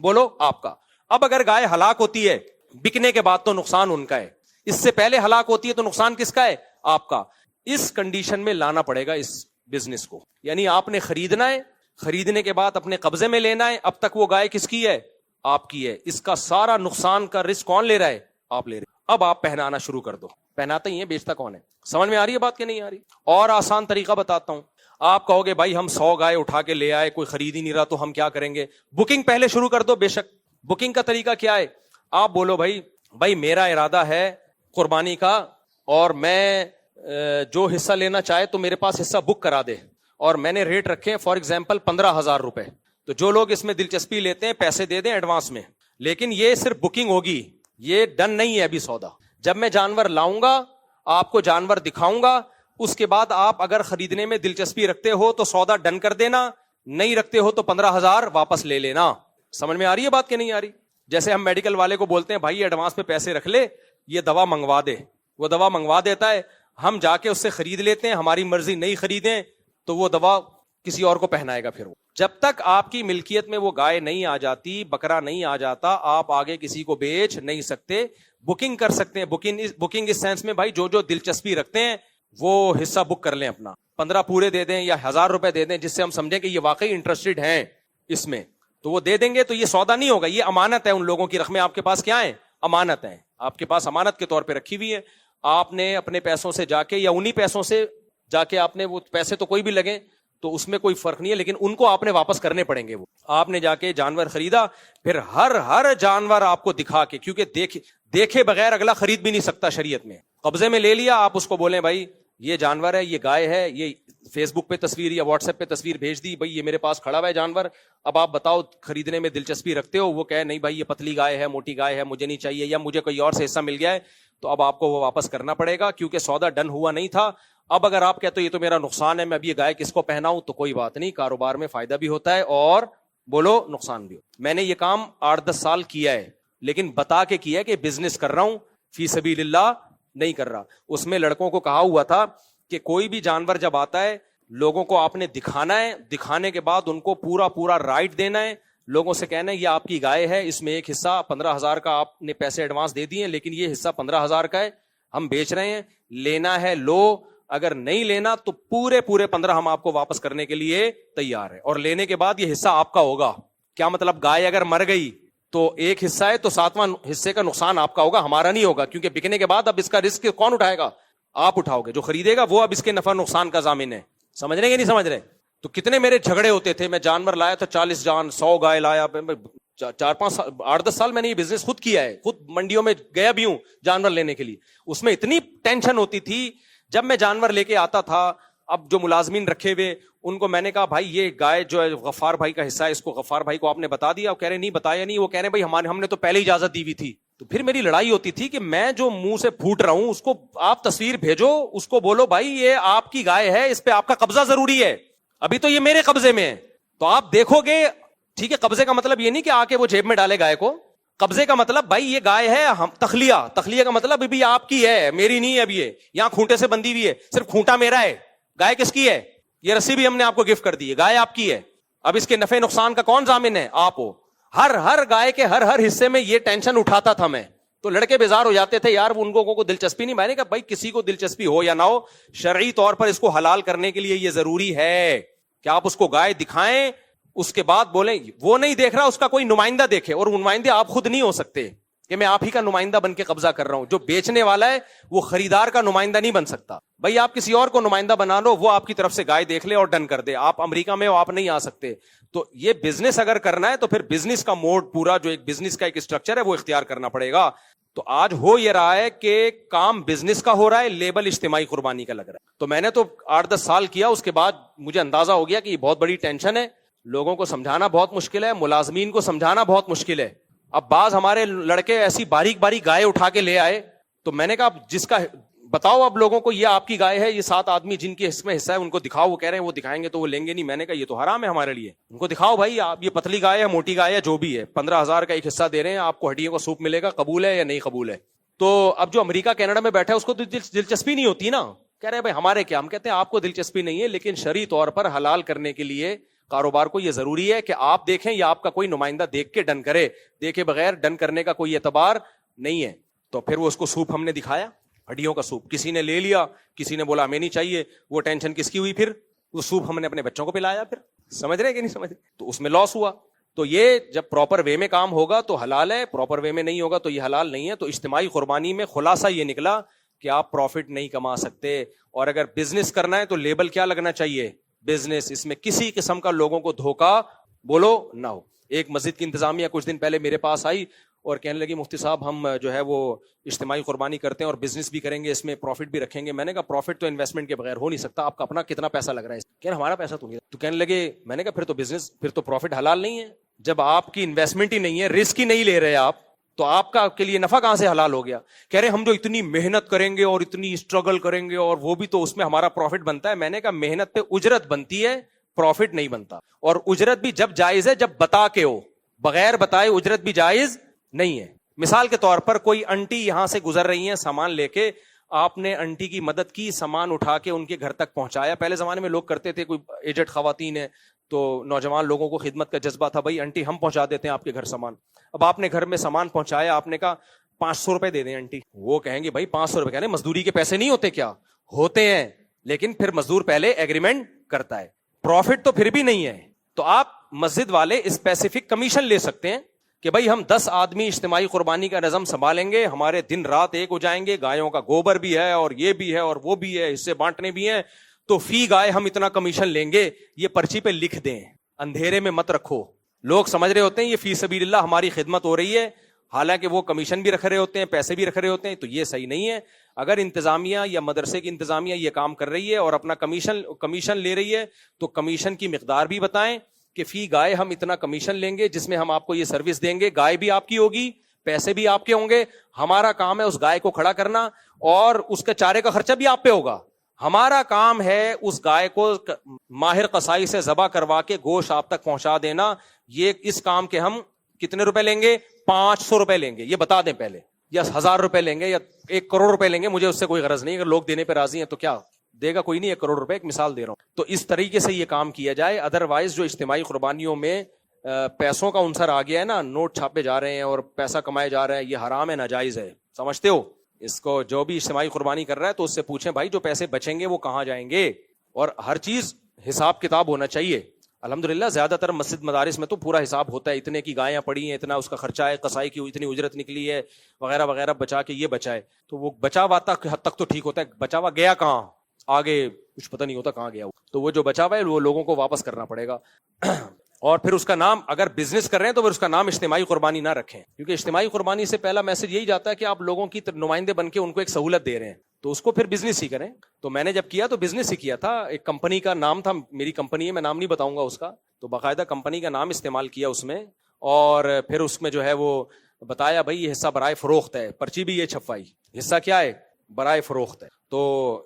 بولو, آپ کا. اب اگر گائے ہلاک ہوتی ہے بکنے کے بعد تو نقصان ان کا ہے, اس سے پہلے ہلاک ہوتی ہے تو نقصان کس کا ہے؟ آپ کا. اس کنڈیشن میں لانا پڑے گا اس بزنس کو, یعنی آپ نے خریدنا ہے, خریدنے کے بعد اپنے قبضے میں لینا ہے. اب تک وہ گائے کس کی ہے؟ آپ کی ہے. اس کا سارا نقصان کا رسک کون لے رہا ہے؟ آپ لے رہے. اب آپ پہنانا شروع کر دو. پہناتا ہی ہے, بیچتا کون ہے؟ سمجھ میں آ رہی ہے بات کہ نہیں آ رہی؟ اور آسان طریقہ بتاتا ہوں. آپ کہو گے بھائی ہم 100 گائے اٹھا کے لے آئے, کوئی خرید ہی نہیں رہا, تو ہم کیا کریں گے؟ بکنگ پہلے شروع کر دو. بے شک بکنگ کا طریقہ کیا ہے؟ آپ بولو بھائی میرا ارادہ ہے قربانی کا, اور میں جو حصہ لینا چاہے تو میرے پاس حصہ بک کرا دے, اور میں نے ریٹ رکھے فار ایگزامپل 15,000 روپے. تو جو لوگ اس میں دلچسپی لیتے ہیں پیسے دے دیں ایڈوانس میں, لیکن یہ صرف بکنگ ہوگی, یہ ڈن نہیں ہے ابھی سودا. جب میں جانور لاؤں گا, آپ کو جانور دکھاؤں گا, اس کے بعد آپ اگر خریدنے میں دلچسپی رکھتے ہو تو سودا ڈن کر دینا, نہیں رکھتے ہو تو 15,000 واپس لے لینا. سمجھ میں آ رہی ہے بات کہ نہیں آ رہی؟ جیسے ہم میڈیکل والے کو بولتے ہیں بھائی ایڈوانس میں پیسے رکھ لے, یہ دوا منگوا دے, وہ دوا منگوا دیتا ہے, ہم جا کے اس سے خرید لیتے ہیں, ہماری مرضی نہیں خریدیں تو وہ دوا کسی اور کو پہنائے گا. پھر وہ جب تک آپ کی ملکیت میں وہ گائے نہیں آ جاتی, بکرا نہیں آ جاتا, آپ آگے کسی کو بیچ نہیں سکتے. بکنگ کر سکتے ہیں, بکنگ اس سینس میں بھائی جو دلچسپی رکھتے ہیں وہ حصہ بک کر لیں اپنا, 15 پورے دے دیں یا 1,000 روپے دے دیں, جس سے ہم سمجھیں کہ یہ واقعی انٹرسٹڈ ہیں اس میں, تو وہ دے دیں گے. تو یہ سودا نہیں ہوگا, یہ امانت ہے. ان لوگوں کی رقمیں آپ کے پاس کیا ہیں؟ امانت ہیں. آپ کے پاس امانت کے طور پہ رکھی ہوئی ہے. آپ نے اپنے پیسوں سے جا کے یا انہی پیسوں سے جا کے, آپ نے وہ پیسے تو کوئی بھی لگیں تو اس میں کوئی فرق نہیں ہے, لیکن ان کو آپ نے واپس کرنے پڑیں گے. وہ آپ نے جا کے جانور خریدا, پھر ہر جانور آپ کو دکھا کے, کیونکہ دیکھے بغیر اگلا خرید بھی نہیں سکتا شریعت میں, قبضے میں لے لیا, آپ اس کو بولیں بھائی یہ جانور ہے, یہ گائے ہے, یہ فیس بک پہ تصویر یا واٹس ایپ پہ تصویر بھیج دی, بھائی یہ میرے پاس کھڑا ہوا ہے جانور, اب آپ بتاؤ خریدنے میں دلچسپی رکھتے ہو؟ وہ کہے نہیں بھائی یہ پتلی گائے ہے, موٹی گائے ہے, مجھے نہیں چاہیے, یا مجھے کوئی اور سے حصہ مل گیا ہے, تو اب آپ کو وہ واپس کرنا پڑے گا کیونکہ سودا ڈن ہوا نہیں تھا. اب اگر آپ کہتے ہو یہ تو میرا نقصان ہے, میں اب یہ گائے کس کو پہناؤں, تو کوئی بات نہیں, کاروبار میں فائدہ بھی ہوتا ہے اور بولو نقصان بھی. میں نے یہ کام 8-10 سال کیا ہے, لیکن بتا کے کیا ہے کہ بزنس کر رہا ہوں, فی سبیل اللہ نہیں کر رہا. اس میں لڑکوں کو کہا ہوا تھا کہ کوئی بھی جانور جب آتا ہے لوگوں کو آپ نے دکھانا ہے, دکھانے کے بعد ان کو پورا رائٹ دینا ہے, لوگوں سے کہنا ہے یہ آپ کی گائے ہے, اس میں ایک حصہ 15,000 کا آپ نے پیسے ایڈوانس دے دیے, لیکن یہ حصہ 15,000 کا ہے, ہم بیچ رہے ہیں, لینا ہے لو, اگر نہیں لینا تو پورے 15 ہم آپ کو واپس کرنے کے لیے تیار ہے, اور لینے کے بعد یہ حصہ آپ کا ہوگا. کیا مطلب؟ گائے اگر مر گئی تو ایک حصہ ہے تو 7واں حصے کا نقصان آپ کا ہوگا, ہمارا نہیں ہوگا, کیونکہ بکنے کے بعد اب اس کا رسک کون اٹھائے گا؟ آپ اٹھاؤ گے, جو خریدے گا وہ اب اس کے نفع نقصان کا ضامن ہے. سمجھ رہے کہ نہیں سمجھ رہے؟ تو کتنے میرے جھگڑے ہوتے تھے, میں جانور لایا تھا 40 جان 100 گائے لایا, 8-10 سال میں نے یہ بزنس خود کیا ہے, خود منڈیوں میں گیا بھی ہوں جانور لینے کے لیے. اس میں اتنی ٹینشن ہوتی تھی جب میں جانور لے کے آتا تھا. اب جو ملازمین رکھے ہوئے ان کو میں نے کہا بھائی یہ گائے جو ہے غفار بھائی کا حصہ ہے, اس کو غفار بھائی کو آپ نے بتا دیا؟ وہ کہہ رہے نہیں بتایا نہیں. وہ کہہ رہے بھائی ہم نے تو پہلے اجازت دی ہوئی تھی. تو پھر میری لڑائی ہوتی تھی کہ میں جو منہ سے پھوٹ رہا ہوں اس کو آپ تصویر بھیجو, اس کو بولو بھائی یہ آپ کی گائے ہے, اس پہ آپ کا قبضہ ضروری ہے, ابھی تو یہ میرے قبضے میں ہے. تو آپ دیکھو گے, ٹھیک ہے, قبضے کا مطلب یہ نہیں کہ آ کے وہ جیب میں ڈالے گائے کو. قبضے کا مطلب بھائی یہ گائے ہے, ہم تخلیہ کا مطلب ابھی آپ کی ہے, میری نہیں ہے. ابھی یہ یہاں کھونٹے سے بندھی ہوئی ہے, صرف کھونٹا میرا ہے, گائے کس کی ہے؟ یہ رسی بھی ہم نے آپ کو گفٹ کر دی ہے, گائے آپ کی ہے. اب اس کے نفع نقصان کا کون ضامن ہے؟ آپ ہو. ہر گائے کے ہر حصے میں یہ ٹینشن اٹھاتا تھا میں. تو لڑکے بیزار ہو جاتے تھے, یار ان کو دلچسپی نہیں. میں نے کہا بھائی کسی کو دلچسپی ہو یا نہ ہو, شرعی طور پر اس کو حلال کرنے کے لیے یہ ضروری ہے کہ آپ اس کو گائے دکھائیں, اس کے بعد بولیں. وہ نہیں دیکھ رہا, اس کا کوئی نمائندہ دیکھے, اور نمائندے آپ خود نہیں ہو سکتے کہ میں آپ ہی کا نمائندہ بن کے قبضہ کر رہا ہوں. جو بیچنے والا ہے وہ خریدار کا نمائندہ نہیں بن سکتا. بھائی آپ کسی اور کو نمائندہ بنا لو, وہ آپ کی طرف سے گائے دیکھ لے اور ڈن کر دے. آپ امریکہ میں ہو, آپ نہیں آ سکتے. تو یہ بزنس اگر کرنا ہے تو پھر بزنس کا موڈ, پورا جو ایک بزنس کا ایک اسٹرکچر ہے وہ اختیار کرنا پڑے گا. تو آج ہو یہ رہا ہے کہ کام بزنس کا ہو رہا ہے, لیبل اجتماعی قربانی کا لگ رہا ہے. تو میں نے تو 8-10 سال کیا, اس کے بعد مجھے اندازہ ہو گیا کہ یہ بہت بڑی ٹینشن ہے, لوگوں کو سمجھانا بہت مشکل ہے, ملازمین کو سمجھانا بہت مشکل ہے. اب بعض ہمارے لڑکے ایسی باریک گائے اٹھا کے لے آئے, تو میں نے کہا جس کا بتاؤ اب لوگوں کو یہ آپ کی گائے ہے, یہ 7 آدمی جن کے اس میں حصہ ہے ان کو دکھاؤ. وہ کہہ رہے ہیں وہ دکھائیں گے تو وہ لیں گے نہیں. میں نے کہا یہ تو حرام ہے ہمارے لیے, ان کو دکھاؤ بھائی, آپ یہ پتلی گائے ہے, موٹی گائے ہے, جو بھی ہے, 15,000 کا ایک حصہ دے رہے ہیں, آپ کو ہڈیوں کا سوپ ملے گا, قبول ہے یا نہیں قبول ہے؟ تو اب جو امریکہ کینیڈا میں بیٹھا ہے اس کو تو دلچسپی نہیں ہوتی نا. کہہ رہے ہیں بھائی ہمارے کیا, ہم کہتے ہیں آپ کو دلچسپی نہیں ہے, لیکن شرعی طور پر حلال کرنے کے لیے کاروبار کو یہ ضروری ہے کہ آپ دیکھیں یا آپ کا کوئی نمائندہ دیکھ کے ڈن کرے, دیکھے بغیر ڈن کرنے کا کوئی اعتبار نہیں ہے. تو پھر وہ اس کو سوپ ہم نے دکھایا, ہڈیوں کا سوپ, کسی نے لے لیا, کسی نے بولا ہمیں نہیں چاہیے. وہ ٹینشن کس کی ہوئی؟ پھر وہ سوپ ہم نے اپنے بچوں کو پلایا. پھر سمجھ رہے کہ نہیں سمجھ رہے؟ تو اس میں لاس ہوا. تو یہ جب پراپر وے میں کام ہوگا تو حلال ہے, پراپر وے میں نہیں ہوگا تو یہ حلال نہیں ہے. تو اجتماعی قربانی میں خلاصہ یہ نکلا کہ آپ پروفٹ نہیں کما سکتے, اور اگر بزنس کرنا ہے تو لیبل کیا لگنا چاہیے؟ بزنس. اس میں کسی قسم کا لوگوں کو دھوکا بولو نہ ہو. ایک مسجد کی انتظامیہ کچھ دن پہلے میرے پاس آئی اور کہنے لگی مفتی صاحب ہم جو ہے وہ اجتماعی قربانی کرتے ہیں اور بزنس بھی کریں گے, اس میں پروفٹ بھی رکھیں گے. میں نے کہا پروفٹ تو انویسٹمنٹ کے بغیر ہو نہیں سکتا, آپ کا اپنا کتنا پیسہ لگ رہا ہے؟ کہہ رہے ہمارا پیسہ تو نہیں. تو کہنے لگے, میں نے کہا پھر تو بزنس, پھر تو پروفٹ حلال نہیں ہے. جب آپ کی انویسٹمنٹ ہی نہیں ہے, رسک ہی نہیں لے رہے آپ, تو آپ کا کے لیے نفع کہاں سے حلال ہو گیا؟ کہہ رہے ہم جو اتنی محنت کریں گے اور اتنی اسٹرگل کریں گے اور وہ بھی تو اس میں ہمارا پروفٹ بنتا ہے. میں نے کہا محنت پہ اجرت بنتی ہے, پروفٹ نہیں بنتا. اور اجرت بھی جب جائز ہے جب بتا کے ہو, بغیر بتائے اجرت بھی جائز نہیں ہے. مثال کے طور پر کوئی انٹی یہاں سے گزر رہی ہیں سامان لے کے, آپ نے انٹی کی مدد کی, سامان اٹھا کے ان کے گھر تک پہنچایا. پہلے زمانے میں لوگ کرتے تھے, کوئی ایجڈ خواتین ہیں تو نوجوان لوگوں کو خدمت کا جذبہ تھا, بھائی انٹی ہم پہنچا دیتے ہیں آپ کے گھر سامان. اب آپ نے گھر میں سامان پہنچایا, آپ نے کہا 500 روپے دے دیں انٹی. وہ کہیں گے بھائی 500 روپے, کہنے مزدوری کے پیسے نہیں ہوتے کیا؟ ہوتے ہیں, لیکن پھر مزدور پہلے ایگریمنٹ کرتا ہے, پروفٹ تو پھر بھی نہیں ہے. تو آپ مسجد والے اسپیسیفک کمیشن لے سکتے ہیں کہ بھائی ہم 10 آدمی اجتماعی قربانی کا نظم سنبھالیں گے, ہمارے دن رات ایک ہو جائیں گے, گایوں کا گوبر بھی ہے اور یہ بھی ہے اور وہ بھی ہے, حصے بانٹنے بھی ہیں, تو فی گائے ہم اتنا کمیشن لیں گے. یہ پرچی پہ لکھ دیں, اندھیرے میں مت رکھو. لوگ سمجھ رہے ہوتے ہیں یہ فی سبیل اللہ ہماری خدمت ہو رہی ہے, حالانکہ وہ کمیشن بھی رکھ رہے ہوتے ہیں, پیسے بھی رکھ رہے ہوتے ہیں. تو یہ صحیح نہیں ہے. اگر انتظامیہ یا مدرسے کی انتظامیہ یہ کام کر رہی ہے اور اپنا کمیشن لے رہی ہے تو کمیشن کی مقدار بھی بتائیں کہ فی گائے ہم اتنا کمیشن لیں گے جس میں ہم آپ کو یہ سروس دیں گے. گائے بھی آپ کی ہوگی, پیسے بھی آپ کے ہوں گے, ہمارا کام ہے اس گائے کو کھڑا کرنا اور اس کے چارے کا خرچہ بھی آپ پہ ہوگا. ہمارا کام ہے اس گائے کو ماہر قصائی سے ذبح کروا کے گوشت آپ تک پہنچا دینا. یہ اس کام کے ہم کتنے روپے لیں گے؟ 500 روپے لیں گے, یہ بتا دیں پہلے, یا 1000 روپے لیں گے یا 1 کروڑ روپے لیں گے, مجھے اس سے کوئی غرض نہیں. اگر لوگ دینے پہ راضی ہیں تو کیا دے گا, کوئی نہیں, 1 کروڑ روپے, ایک مثال دے رہا ہوں. تو اس طریقے سے یہ کام کیا جائے. ادروائز جو اجتماعی قربانیوں میں پیسوں کا عنصر آ گیا ہے نا, نوٹ چھاپے جا رہے ہیں اور پیسہ کمائے جا رہے ہیں, یہ حرام ہے, ناجائز ہے. سمجھتے ہو اس کو؟ جو بھی اجتماعی قربانی کر رہا ہے تو اس سے پوچھیں بھائی جو پیسے بچیں گے وہ کہاں جائیں گے, اور ہر چیز حساب کتاب ہونا چاہیے. الحمدللہ زیادہ تر مسجد مدارس میں تو پورا حساب ہوتا ہے, اتنے کی گائیاں پڑی ہیں, اتنا اس کا خرچہ ہے, قصائی کی اتنی اجرت نکلی ہے وغیرہ وغیرہ, بچا کے یہ بچائے. تو وہ بچا ہوا حد تک تو ٹھیک ہوتا ہے, بچا ہوا گیا کہاں آگے کچھ پتہ نہیں ہوتا کہاں گیا. تو وہ جو بچا ہوا ہے وہ لوگوں کو واپس کرنا پڑے گا. اور پھر اس کا نام, اگر بزنس کر رہے ہیں تو پھر اس کا نام اجتماعی قربانی نہ رکھیں, کیونکہ اجتماعی قربانی سے پہلا میسج یہی جاتا ہے کہ آپ لوگوں کی نمائندے بن کے ان کو ایک سہولت دے رہے ہیں, تو اس کو پھر بزنس ہی کریں. تو میں نے جب کیا تو بزنس ہی کیا تھا. ایک کمپنی کا نام تھا, میری کمپنی ہے, میں نام نہیں بتاؤں گا اس کا, تو باقاعدہ کمپنی کا نام استعمال کیا اس میں, اور پھر اس میں جو ہے وہ بتایا بھائی یہ حصہ برائے فروخت ہے, پرچی بھی یہ چھپوائی, حصہ کیا ہے برائے فروخت ہے, تو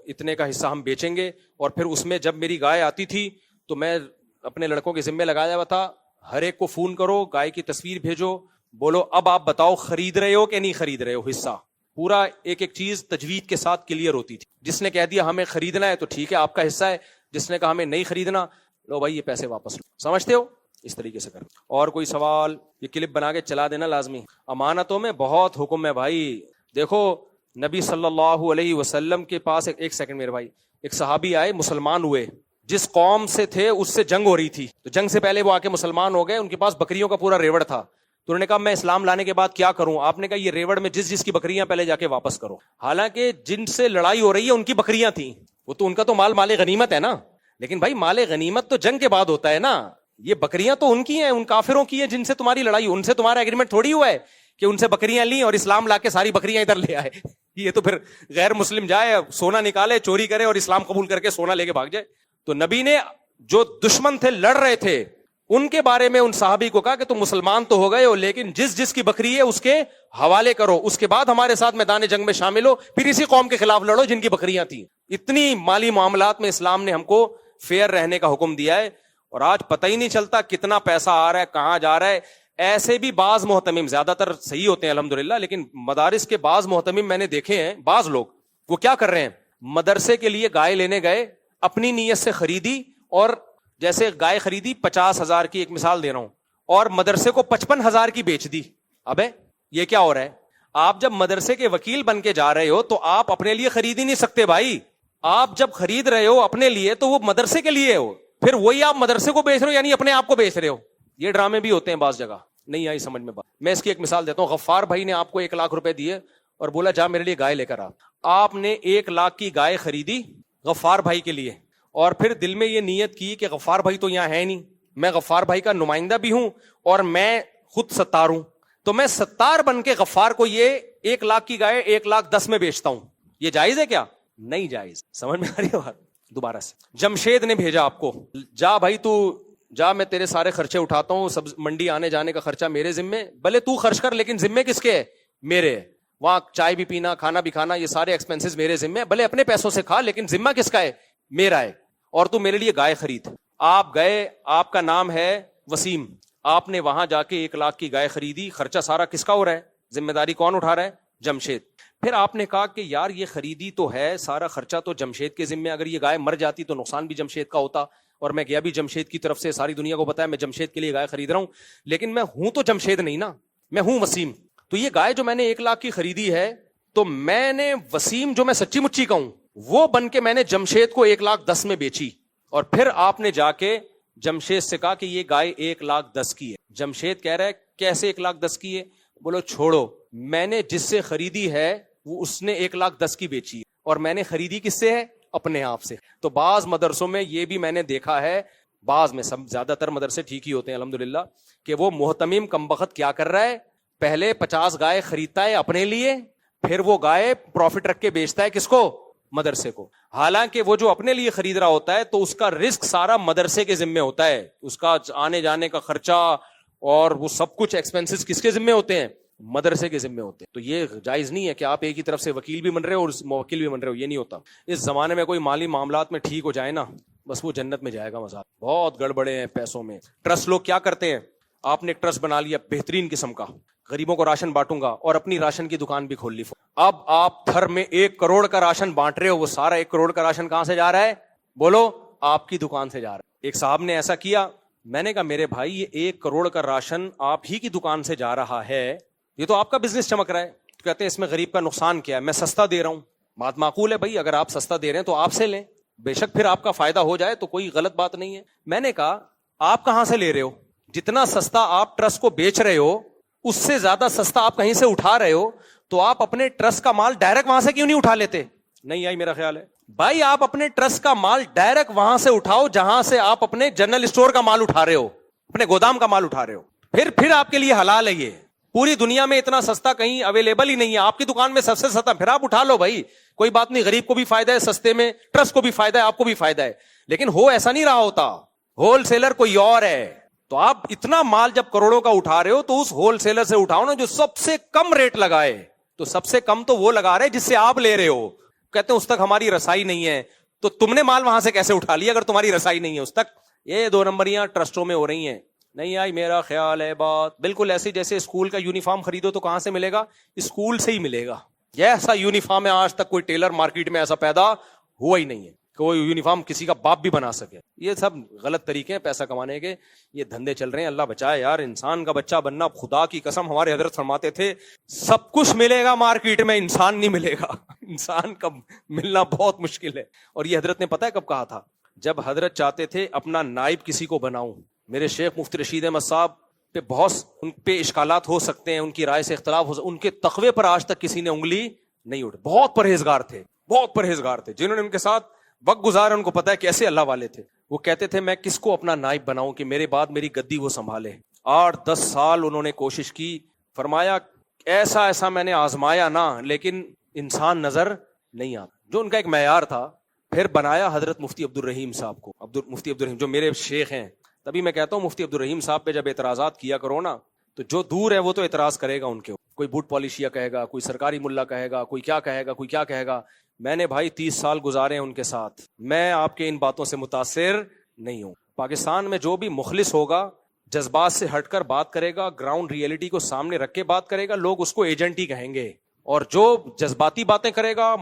اتنے کا حصہ ہم بیچیں گے. اور پھر اس میں جب میری گائے آتی تھی تو میں اپنے لڑکوں کے ذمہ لگایا ہوا تھا, ہر ایک کو فون کرو, گائے کی تصویر بھیجو, بولو اب آپ بتاؤ خرید رہے ہو کہ نہیں خرید رہے ہو. حصہ پورا ایک ایک چیز تجوید کے ساتھ کلیئر ہوتی تھی. جس نے کہہ دیا ہمیں خریدنا ہے تو ٹھیک ہے آپ کا حصہ ہے, جس نے کہا ہمیں نہیں خریدنا, لو بھائی یہ پیسے واپس لو. سمجھتے ہو؟ اس طریقے سے کر. اور کوئی سوال؟ یہ کلپ بنا کے چلا دینا لازمی. امانتوں میں بہت حکم ہے بھائی. دیکھو نبی صلی اللہ علیہ وسلم کے پاس ایک سیکنڈ میرے بھائی, ایک صحابی آئے, مسلمان ہوئے, جس قوم سے تھے اس سے جنگ ہو رہی تھی, تو جنگ سے پہلے وہ آ کے مسلمان ہو گئے. ان کے پاس بکریوں کا پورا ریوڑ تھا, تو انہوں نے کہا میں اسلام لانے کے بعد کیا کروں؟ آپ نے کہا یہ ریوڑ میں جس کی بکریاں پہلے جا کے واپس کرو. حالانکہ جن سے لڑائی ہو رہی ہے ان کی بکریاں تھیں, وہ تو ان کا تو مال غنیمت ہے نا, لیکن بھائی مال غنیمت تو جنگ کے بعد ہوتا ہے نا, یہ بکریاں تو ان کی ہیں, ان کافروں کی ہیں جن سے تمہاری لڑائی, ان سے تمہارا ایگریمنٹ تھوڑی ہوا ہے کہ ان سے بکریاں لیں اور اسلام لا کے ساری بکریاں ادھر لے آئے. یہ تو پھر غیر مسلم جائے سونا نکالے, چوری کرے اور اسلام قبول کر کے سونا لے کے بھاگ جائے. تو نبی نے جو دشمن تھے لڑ رہے تھے ان کے بارے میں ان صحابی کو کہا کہ تم مسلمان تو ہو گئے ہو لیکن جس کی بکری ہے اس کے حوالے کرو, اس کے بعد ہمارے ساتھ میدان جنگ میں شامل ہو, پھر اسی قوم کے خلاف لڑو جن کی بکریاں تھیں. اتنی مالی معاملات میں اسلام نے ہم کو فیئر رہنے کا حکم دیا ہے, اور آج پتہ ہی نہیں چلتا کتنا پیسہ آ رہا ہے کہاں جا رہا ہے. ایسے بھی بعض محتمم, زیادہ تر صحیح ہوتے ہیں الحمدللہ, لیکن مدارس کے بعض محتمم میں نے دیکھے ہیں, بعض لوگ وہ کیا کر رہے ہیں, مدرسے کے لیے گائے لینے گئے, اپنی نیت سے خریدی, اور جیسے گائے خریدی 50,000 کی, ایک مثال دے رہا ہوں, اور مدرسے کو 55,000 کی بیچ دی. ابے یہ کیا ہو رہا ہے؟ آپ جب مدرسے کے وکیل بن کے جا رہے ہو تو آپ اپنے لیے خرید ہی نہیں سکتے بھائی. آپ جب خرید رہے ہو اپنے لیے تو وہ مدرسے کے لیے ہو, پھر وہی آپ مدرسے کو بیچ رہے ہو, یعنی اپنے آپ کو بیچ رہے ہو. یہ ڈرامے بھی ہوتے ہیں بعض جگہ, نہیں آئی سمجھ میں بات. میں اس کی ایک مثال دیتا ہوں. غفار بھائی نے آپ کو 1 لاکھ روپے دیے اور بولا جا میرے لیے گائے لے کر آ. آپ نے 1 لاکھ کی گائے خریدی غفار بھائی کے لیے, اور پھر دل میں یہ نیت کی کہ غفار بھائی تو یہاں ہے نہیں, میں غفار بھائی کا نمائندہ بھی ہوں اور میں خود ستار ہوں, تو میں ستار بن کے غفار کو یہ 1 لاکھ کی گائے 1,10,000 میں بیچتا ہوں. یہ جائز ہے کیا؟ نہیں جائز. سمجھ میں آ رہی ہے بات؟ دوبارہ سے جمشید نے بھیجا آپ کو, جا بھائی تو جا, میں تیرے سارے خرچے اٹھاتا ہوں, سب منڈی آنے جانے کا خرچہ میرے ذمے, بھلے تو خرچ کر لیکن ذمے کس کے ہے؟ میرے ہے. وہاں چائے بھی پینا, کھانا بھی کھانا, یہ سارے ایکسپینسز میرے ذمے, بھلے اپنے پیسوں سے کھا لیکن ذمہ کس کا ہے؟ میرا ہے. اور تو میرے لیے گائے خرید. آپ گئے, آپ کا نام ہے وسیم, آپ نے وہاں جا کے 1 لاکھ کی گائے خریدی, خرچہ سارا کس کا ہو رہا ہے؟ ذمہ داری کون اٹھا رہا ہے؟ جمشید. پھر آپ نے کہا کہ یار یہ خریدی تو ہے, سارا خرچہ تو جمشید کے ذمہ, اگر یہ گائے مر جاتی تو نقصان بھی جمشید کا ہوتا, اور میں گیا بھی جمشید کی طرف سے, ساری دنیا کو پتا ہے میں جمشید کے لیے گائے خرید رہا ہوں, لیکن میں ہوں تو جمشید نہیں نا, میں ہوں وسیم. تو یہ گائے جو میں نے 1 لاکھ کی خریدی ہے, تو میں نے وسیم جو میں سچی مچی کا ہوں وہ بن کے میں نے جمشید کو 1,10,000 میں بیچی, اور پھر آپ نے جا کے جمشید سے کہا کہ یہ گائے 1,10,000 کی ہے. جمشید کہہ رہا ہے کیسے 1,10,000 کی ہے؟ بولو چھوڑو, میں نے جس سے خریدی ہے وہ اس نے 1,10,000 کی بیچی ہے, اور میں نے خریدی کس سے ہے؟ اپنے آپ سے. تو بعض مدرسوں میں یہ بھی میں نے دیکھا ہے, بعض میں, سب زیادہ تر مدرسے ٹھیک ہی ہوتے ہیں الحمدللہ, کہ وہ محتمم کم بخت کیا کر رہا ہے, پہلے 50 گائے خریدتا ہے اپنے لیے, پھر وہ گائے پروفٹ رکھ کے بیچتا ہے کس کو؟ مدرسے کو. حالانکہ وہ جو اپنے لیے خرید رہا ہوتا ہے تو اس کا رسک سارا مدرسے کے ذمے ہوتا ہے, اس کا آنے جانے کا خرچہ اور وہ سب کچھ ایکسپینسز کس کے ذمے ہوتے ہیں؟ مدرسے کے ذمے ہوتے ہیں. تو یہ جائز نہیں ہے کہ آپ ایک ہی طرف سے وکیل بھی بن رہے ہو اور موکل بھی بن رہے ہو, یہ نہیں ہوتا. اس زمانے میں کوئی مالی معاملات میں ٹھیک ہو جائے نا, بس وہ جنت میں جائے گا. مزہ بہت گڑبڑے ہیں پیسوں میں. ٹرسٹ لوگ کیا کرتے ہیں, آپ نے ایک ٹرسٹ بنا لیا بہترین قسم کا, غریبوں کو راشن بانٹوں گا, اور اپنی راشن کی دکان بھی کھول لی. اب آپ تھر میں 1 کروڑ کا راشن بانٹ رہے ہو, وہ سارا 1 کروڑ کا راشن کہاں سے جا رہا ہے؟ بولو, آپ کی دکان سے جا رہا ہے. ایک صاحب نے ایسا کیا, میں نے کہا میرے بھائی یہ 1 کروڑ کا راشن آپ ہی کی دکان سے جا رہا ہے, یہ تو آپ کا بزنس چمک رہا ہے. کہتے ہیں اس میں غریب کا نقصان کیا ہے, میں سستا دے رہا ہوں. بات معقول ہے بھائی, اگر آپ سستا دے رہے ہیں تو آپ سے لیں, بے شک پھر آپ کا فائدہ ہو جائے تو کوئی غلط بات نہیں ہے. میں نے کہا آپ کہاں سے لے رہے ہو؟ جتنا سستا آپ ٹرسٹ کو بیچ رہے ہو اس سے زیادہ سستا آپ کہیں سے اٹھا رہے ہو, تو آپ اپنے ٹرسٹ کا مال ڈائریکٹ وہاں سے کیوں نہیں اٹھا لیتے؟ نہیں آئی میرا خیال ہے بھائی, آپ اپنے ٹرسٹ کا مال ڈائریکٹ وہاں سے اٹھاؤ جہاں سے آپ اپنے جنرل اسٹور کا مال اٹھا رہے ہو, اپنے گودام کا مال اٹھا رہے ہو. پھر آپ کے لیے حلال ہے. یہ پوری دنیا میں اتنا سستا کہیں اویلیبل ہی نہیں ہے, آپ کی دکان میں سب سے سستا, پھر آپ اٹھا لو بھائی, کوئی بات نہیں. غریب کو بھی فائدہ ہے سستے میں, ٹرسٹ کو بھی فائدہ ہے, آپ کو بھی فائدہ ہے. لیکن ہو ایسا نہیں رہا ہوتا, ہول سیلر کوئی اور ہے. تو آپ اتنا مال جب کروڑوں کا اٹھا رہے ہو تو اس ہول سیلر سے اٹھاؤ نا جو سب سے کم ریٹ لگائے. تو سب سے کم تو وہ لگا رہے جس سے آپ لے رہے ہو. کہتے ہیں اس تک ہماری رسائی نہیں ہے, تو تم نے مال وہاں سے کیسے اٹھا لیا اگر تمہاری رسائی نہیں ہے اس تک؟ یہ 2 نمبریاں ٹرسٹوں میں ہو رہی ہیں. نہیں آئی میرا خیال ہے بات. بالکل ایسی جیسے اسکول کا یونیفارم خریدو تو کہاں سے ملے گا؟ اسکول سے ہی ملے گا. ایسا یونیفارم ہے آج تک کوئی ٹیلر مارکیٹ میں ایسا پیدا ہوا ہی نہیں ہے کہ وہ یونیفارم کسی کا باپ بھی بنا سکے. یہ سب غلط طریقے ہیں پیسہ کمانے کے, یہ دھندے چل رہے ہیں. اللہ بچائے یار, انسان کا بچہ بننا, خدا کی قسم ہمارے حضرت فرماتے تھے سب کچھ ملے گا مارکیٹ میں, انسان نہیں ملے گا. انسان کا ملنا بہت مشکل ہے. اور یہ حضرت نے پتہ ہے کب کہا تھا؟ جب حضرت چاہتے تھے اپنا نائب کسی کو بناؤں. میرے شیخ مفتی رشید احمد صاحب پہ بہت ان پہ اشکالات ہو سکتے ہیں, ان کی رائے سے اختلاف ہو سکتے, ان کے تقوی پر آج تک کسی نے انگلی نہیں اٹھائی. بہت پرہیزگار تھے, بہت پرہیزگار تھے. جنہوں نے ان کے ساتھ وقت گزارا ان کو پتا ہے کیسے اللہ والے تھے. وہ کہتے تھے میں کس کو اپنا نائب بناؤں کہ میرے بعد میری گدی وہ سنبھالے. 8-10 سال انہوں نے کوشش کی. فرمایا ایسا میں نے آزمایا نا, لیکن انسان نظر نہیں آتا, جو ان کا ایک معیار تھا. پھر بنایا حضرت مفتی عبد الرحیم صاحب کو. مفتی عبد الرحیم جو میرے شیخ ہیں, تبھی میں کہتا ہوں مفتی عبد الرحیم صاحب پہ جب اعتراضات کیا کرو نا, تو جو دور ہے وہ تو اعتراض کرے گا ان کے, کوئی بوٹ پالیشیا کہے گا, کوئی سرکاری ملا کہے گا, کوئی کیا کہے گا, کوئی کیا کہے گا. میں نے بھائی 30 سال گزارے ہیں ان کے ساتھ, میں آپ کے ان باتوں سے متاثر نہیں ہوں. پاکستان میں جو بھی مخلص ہوگا, جذبات سے ہٹ کر بات کرے گا, گراؤنڈ ریئلٹی کو سامنے رکھ کے بات کرے گا, لوگ اس کو ایجنٹ ہی کہیں گے. اور جو جذباتی باتیں کرے گا,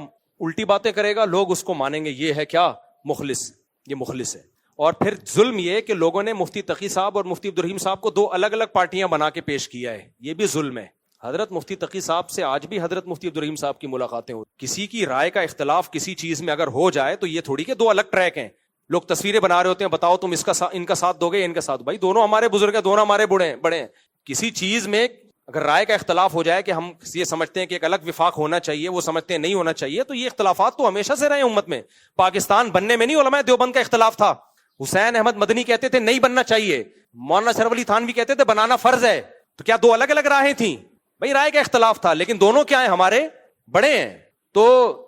الٹی باتیں کرے گا, لوگ اس کو مانیں گے یہ ہے کیا مخلص, یہ مخلص ہے. اور پھر ظلم یہ کہ لوگوں نے مفتی تقی صاحب اور مفتی عبد الرحیم صاحب کو 2 الگ الگ پارٹیاں بنا کے پیش کیا ہے, یہ بھی ظلم ہے. حضرت مفتی تقی صاحب سے آج بھی حضرت مفتی عبد الرحیم صاحب کی ملاقاتیں ہو. کسی کی رائے کا اختلاف کسی چیز میں اگر ہو جائے تو یہ تھوڑی کہ 2 الگ ٹریک ہیں. لوگ تصویریں بنا رہے ہوتے ہیں, بتاؤ تم ان کا ساتھ دو گے, ان کا ساتھ. بھائی دونوں ہمارے بزرگ ہیں, دونوں ہمارے بڑے ہیں. کسی چیز میں اگر رائے کا اختلاف ہو جائے کہ ہم یہ سمجھتے ہیں کہ ایک الگ وفاق ہونا چاہیے, وہ سمجھتے ہیں نہیں ہونا چاہیے, تو یہ اختلافات تو ہمیشہ سے رہے ہیں امت میں. پاکستان بننے میں نہیں علماء دیوبند کا اختلاف تھا. حسین احمد مدنی کہتے تھے نہیں بننا چاہیے, مولانا اشرف علی تھانوی کہتے تھے بنانا فرض ہے. تو کیا 2 الگ الگ راہیں تھیں؟ بھائی رائے کا اختلاف تھا, لیکن دونوں کیا ہیں, ہمارے بڑے ہیں. تو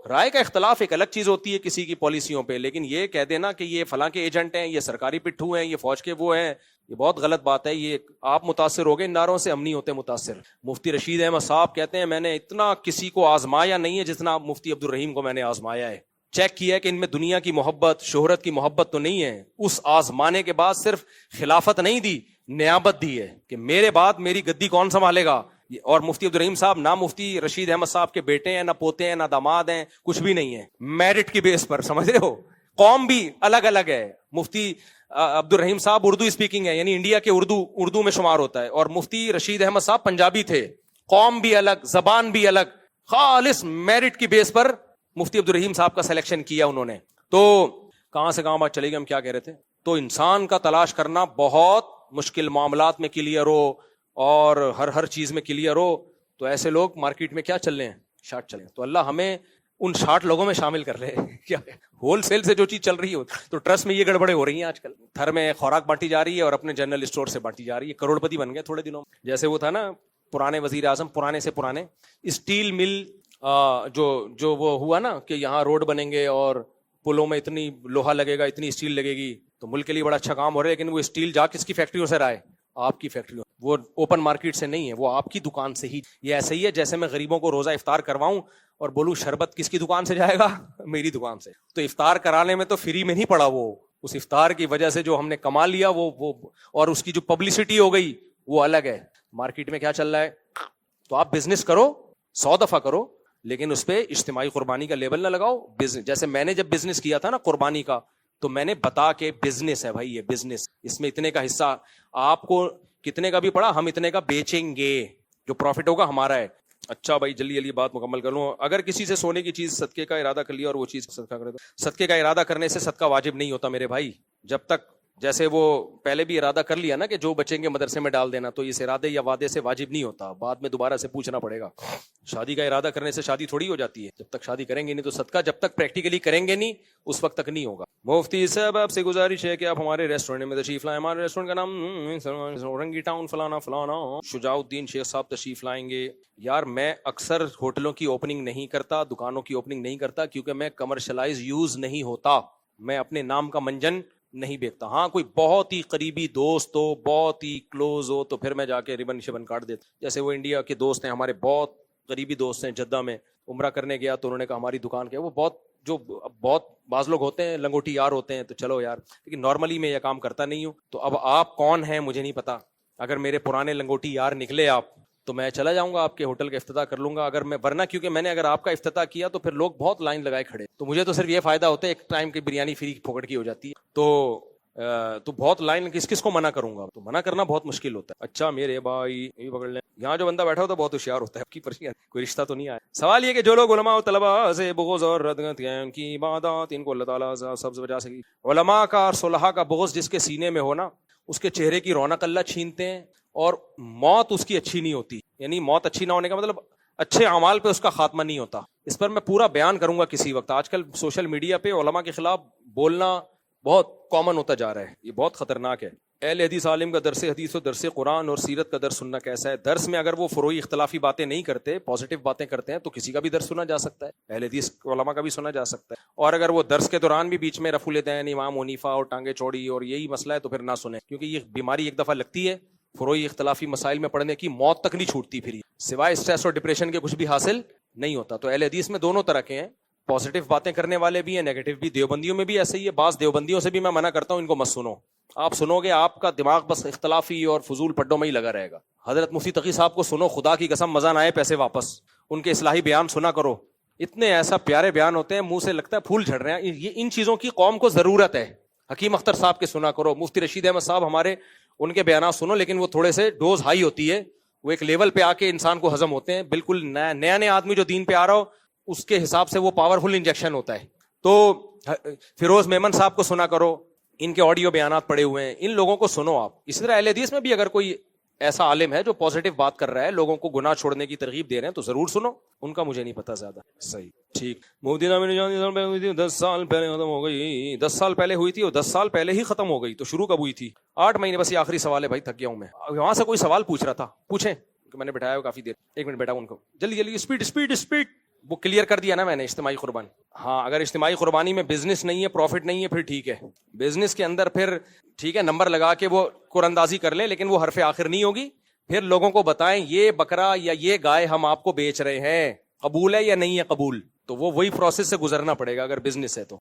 رائے کا اختلاف ایک الگ چیز ہوتی ہے کسی کی پالیسیوں پہ, لیکن یہ کہہ دینا کہ یہ فلاں کے ایجنٹ ہیں, یہ سرکاری پٹھو ہیں, یہ فوج کے وہ ہیں, یہ بہت غلط بات ہے. یہ آپ متاثر ہو گئے ان نعروں سے, ہم نہیں ہوتے متاثر. مفتی رشید احمد صاحب کہتے ہیں میں نے اتنا کسی کو آزمایا نہیں ہے جتنا مفتی عبد الرحیم کو میں نے آزمایا ہے. چیک کیا ہے کہ ان میں دنیا کی محبت, شہرت کی محبت تو نہیں ہے. اس آزمانے کے بعد صرف خلافت نہیں دی, نیابت دی ہے کہ میرے بعد میری گدی کون سنبھالے گا. اور مفتی عبد الرحیم صاحب نہ مفتی رشید احمد صاحب کے بیٹے ہیں, نہ پوتے ہیں, نہ داماد ہیں, کچھ بھی نہیں ہے. میرٹ کی بیس پر, سمجھ رہے ہو, قوم بھی الگ الگ ہے. مفتی عبد الرحیم صاحب اردو اسپیکنگ ہے, یعنی انڈیا کے اردو میں شمار ہوتا ہے, اور مفتی رشید احمد صاحب پنجابی تھے. قوم بھی الگ, زبان بھی الگ. خالص میرٹ کی بیس پر مفتی عبد الرحیم صاحب کا سلیکشن کیا انہوں نے. تو کہاں سے کہاں بات چلے گی, ہم کیا کہہ رہے تھے. تو انسان کا تلاش کرنا بہت مشکل, معاملات میں کلیئر ہو اور ہر چیز میں کلیئر ہو. تو ایسے لوگ مارکیٹ میں کیا چل رہے ہیں, شارٹ چل رہے ہیں. تو اللہ ہمیں ان 60 لوگوں میں شامل کر لے. کیا ہول سیل سے جو چیز چل رہی ہو, تو ٹرسٹ میں یہ گڑبڑے ہو رہی ہیں آج کل. تھر میں خوراک بانٹی جا رہی ہے اور اپنے جنرل اسٹور سے بانٹی جا رہی ہے. کروڑپتی بن گئے تھوڑے دنوں میں. جیسے وہ تھا نا پرانے وزیر اعظم, پرانے سے پرانے, اسٹیل مل جو وہ ہوا نا کہ یہاں روڈ بنیں گے اور پلوں میں اتنی لوہا لگے گا, اتنی اسٹیل لگے گی, تو ملک کے لیے بڑا اچھا کام ہو رہا ہے, لیکن وہ اسٹیل جا کس کی فیکٹریوں سے رہا ہے؟ آپ کی فیکٹری. وہ اوپن مارکیٹ سے نہیں ہے, وہ آپ کی دکان سے ہی. یہ ایسے ہی ہے جیسے میں غریبوں کو روزہ افطار کرواؤں اور بولوں شربت کس کی دکان سے جائے گا؟ میری دکان سے. تو افطار کرانے میں تو فری میں نہیں پڑا, وہ اس افطار کی وجہ سے جو ہم نے کما لیا وہ اور اس کی جو پبلسٹی ہو گئی وہ الگ ہے. مارکیٹ میں کیا چل رہا ہے؟ تو آپ بزنس کرو 100 دفعہ کرو, لیکن اس پہ اجتماعی قربانی کا لیبل نہ لگاؤ. جیسے میں نے جب بزنس کیا تھا نا قربانی کا, تو میں نے بتا کے بزنس ہے بھائی, یہ بزنس, اس میں اتنے کا حصہ آپ کو کتنے کا بھی پڑا, ہم اتنے کا بیچیں گے, جو پروفٹ ہوگا ہمارا ہے. اچھا بھائی جلدی جلدی بات مکمل کر لوں. اگر کسی سے سونے کی چیز صدقے کا ارادہ کر لیا اور وہ چیز صدقہ کرے تو صدقے کا ارادہ کرنے سے صدقہ واجب نہیں ہوتا میرے بھائی, جب تک جیسے وہ پہلے بھی ارادہ کر لیا نا کہ جو بچیں گے مدرسے میں ڈال دینا, تو اس ارادے یا وعدے سے واجب نہیں ہوتا, بعد میں دوبارہ سے پوچھنا پڑے گا. شادی کا ارادہ کرنے سے شادی تھوڑی ہو جاتی ہے, جب تک شادی کریں گے نہیں تو صدقہ جب تک پریکٹیکلی کریں گے نہیں اس وقت تک نہیں ہوگا. مفتی صاحب آپ سے گزارش ہے کہ آپ ہمارے ریسٹورینٹ میں تشریف لائیں. ہمارے ریسٹورینٹ کا نام رنگی ٹاؤن فلانا فلانا. شجاع الدین شیخ صاحب تشریف لائیں گے. یار میں اکثر ہوٹلوں کی اوپننگ نہیں کرتا, دکانوں کی اوپننگ نہیں کرتا, کیونکہ میں کمرشلائز یوز نہیں ہوتا, میں اپنے نام کا منجن نہیں بیچتا. ہاں کوئی بہت ہی قریبی دوست ہو, بہت ہی کلوز ہو, تو پھر میں جا کے ربن شبن کاٹ دیتا. جیسے وہ انڈیا کے دوست ہیں ہمارے, بہت قریبی دوست ہیں, جدہ میں عمرہ کرنے گیا تو انہوں نے کہا ہماری دکان کے, وہ بہت بعض لوگ ہوتے ہیں لنگوٹی یار ہوتے ہیں, تو چلو یار, لیکن نارملی میں یہ کام کرتا نہیں ہوں. تو اب آپ کون ہیں مجھے نہیں پتا, اگر میرے پرانے لنگوٹی یار نکلے آپ تو میں چلا جاؤں گا آپ کے ہوٹل کا افتتاح کر لوں گا. اگر میں ورنہ کیونکہ میں نے اگر آپ کا افتتاح کیا تو پھر لوگ بہت لائن لگائے کھڑے, تو مجھے تو صرف یہ فائدہ ہوتا ہے ایک ٹائم کی بریانی فری پھوکٹ کی ہو جاتی ہے, تو بہت لائن کس کو منع کروں گا, تو منع کرنا بہت مشکل ہوتا ہے. اچھا میرے بھائی یہ پکڑ لیں, یہاں جو بندہ بیٹھا ہوتا ہے بہت ہوشیار ہوتا ہے, آپ کی پریشانی کوئی رشتہ تو نہیں آیا. سوال یہ کہ جو لوگ علماء و طلباء سے بغض اور رد کرتے ہیں ان کی عبادات ان کو اللہ تعالیٰ سب بچا سکی. علماء کا اور صلحاء کا بغض جس کے سینے میں ہو نا, اس کے چہرے کی رونق اللہ چھینتے ہیں, اور موت اس کی اچھی نہیں ہوتی. یعنی موت اچھی نہ ہونے کا مطلب اچھے اعمال پہ اس کا خاتمہ نہیں ہوتا. اس پر میں پورا بیان کروں گا کسی وقت. آج کل سوشل میڈیا پہ علماء کے خلاف بولنا بہت کامن ہوتا جا رہا ہے, یہ بہت خطرناک ہے. اہل حدیث عالم کا درس حدیث و درس قرآن اور سیرت کا درس سننا کیسا ہے؟ درس میں اگر وہ فروعی اختلافی باتیں نہیں کرتے, پازیٹیو باتیں کرتے ہیں, تو کسی کا بھی درس سنا جا سکتا ہے, اہل حدیث علماء کا بھی سنا جا سکتا ہے. اور اگر وہ درس کے دوران بھی بیچ میں رفع الدین, امام حنیفہ اور ٹانگے چوڑی اور یہی مسئلہ ہے, تو پھر نہ سنیں, کیونکہ یہ بیماری ایک دفعہ لگتی ہے فروعی اختلافی مسائل میں پڑھنے کی, موت تک نہیں چھوٹتی, پھر سوائے اسٹریس اور ڈپریشن کے کچھ بھی حاصل نہیں ہوتا. تو اہل حدیث میں دونوں طرح کے ہیں, پازیٹیو باتیں کرنے والے بھی ہیں, نیگیٹو بھی. دیوبندیوں میں بھی ایسے ہی ہے, بعض دیوبندیوں سے بھی میں منع کرتا ہوں ان کو مت سنو, آپ سنو گے آپ کا دماغ بس اختلافی اور فضول پڈوں میں ہی لگا رہے گا. حضرت مفتی تقی صاحب کو سنو, خدا کی قسم مزہ نہ آئے پیسے واپس, ان کے اصلاحی بیان سنا کرو, اتنے ایسا پیارے بیان ہوتے ہیں, منہ سے لگتا ہے پھول جھڑ رہے ہیں. یہ ان چیزوں کی قوم کو ضرورت ہے. حکیم اختر صاحب کے سنا کرو, مفتی رشید احمد صاحب ہمارے, ان کے بیانات سنو, لیکن وہ تھوڑے سے ڈوز ہائی ہوتی ہے, وہ ایک لیول پہ آ کے انسان کو ہضم ہوتے ہیں. بالکل نیا آدمی جو دین پہ آ رہا ہو اس کے حساب سے وہ پاورفل انجیکشن ہوتا ہے. تو فیروز میمن صاحب کو سنا کرو, ان کے آڈیو بیانات پڑے ہوئے ہیں, ان لوگوں کو سنو آپ. اسی طرح اہل حدیث میں بھی اگر کوئی ایسا عالم ہے جو پازیٹیو بات کر رہا ہے, لوگوں کو گناہ چھوڑنے کی ترغیب دے رہے ہیں, تو ضرور سنو. ان کا مجھے نہیں پتا زیادہ. صحیح ٹھیک. مفتی نامی جان 10 سال پہلے ختم ہو گئی, 10 سال پہلے ہوئی تھی, اور 10 سال پہلے ہی ختم ہو گئی, تو شروع کب ہوئی تھی؟ 8 مہینے. بس یہ آخری سوال ہے بھائی, تھک گیا ہوں میں. وہاں سے کوئی سوال پوچھ رہا تھا, پوچھیں, کہ میں نے بٹھایا ہو کافی دیر. 1 منٹ بیٹا, ان کو جلدی جلدی, اسپیڈ. وہ کلیئر کر دیا نا میں نے, اجتماعی قربانی. ہاں اگر اجتماعی قربانی میں بزنس نہیں ہے, پروفٹ نہیں ہے, پھر ٹھیک ہے. بزنس کے اندر پھر ٹھیک ہے, نمبر لگا کے وہ قرآندازی کر لیں, لیکن وہ حرف آخر نہیں ہوگی. پھر لوگوں کو بتائیں یہ بکرا یا یہ گائے ہم آپ کو بیچ رہے ہیں, قبول ہے یا نہیں ہے قبول, تو وہ وہی پروسیس سے گزرنا پڑے گا اگر بزنس ہے تو.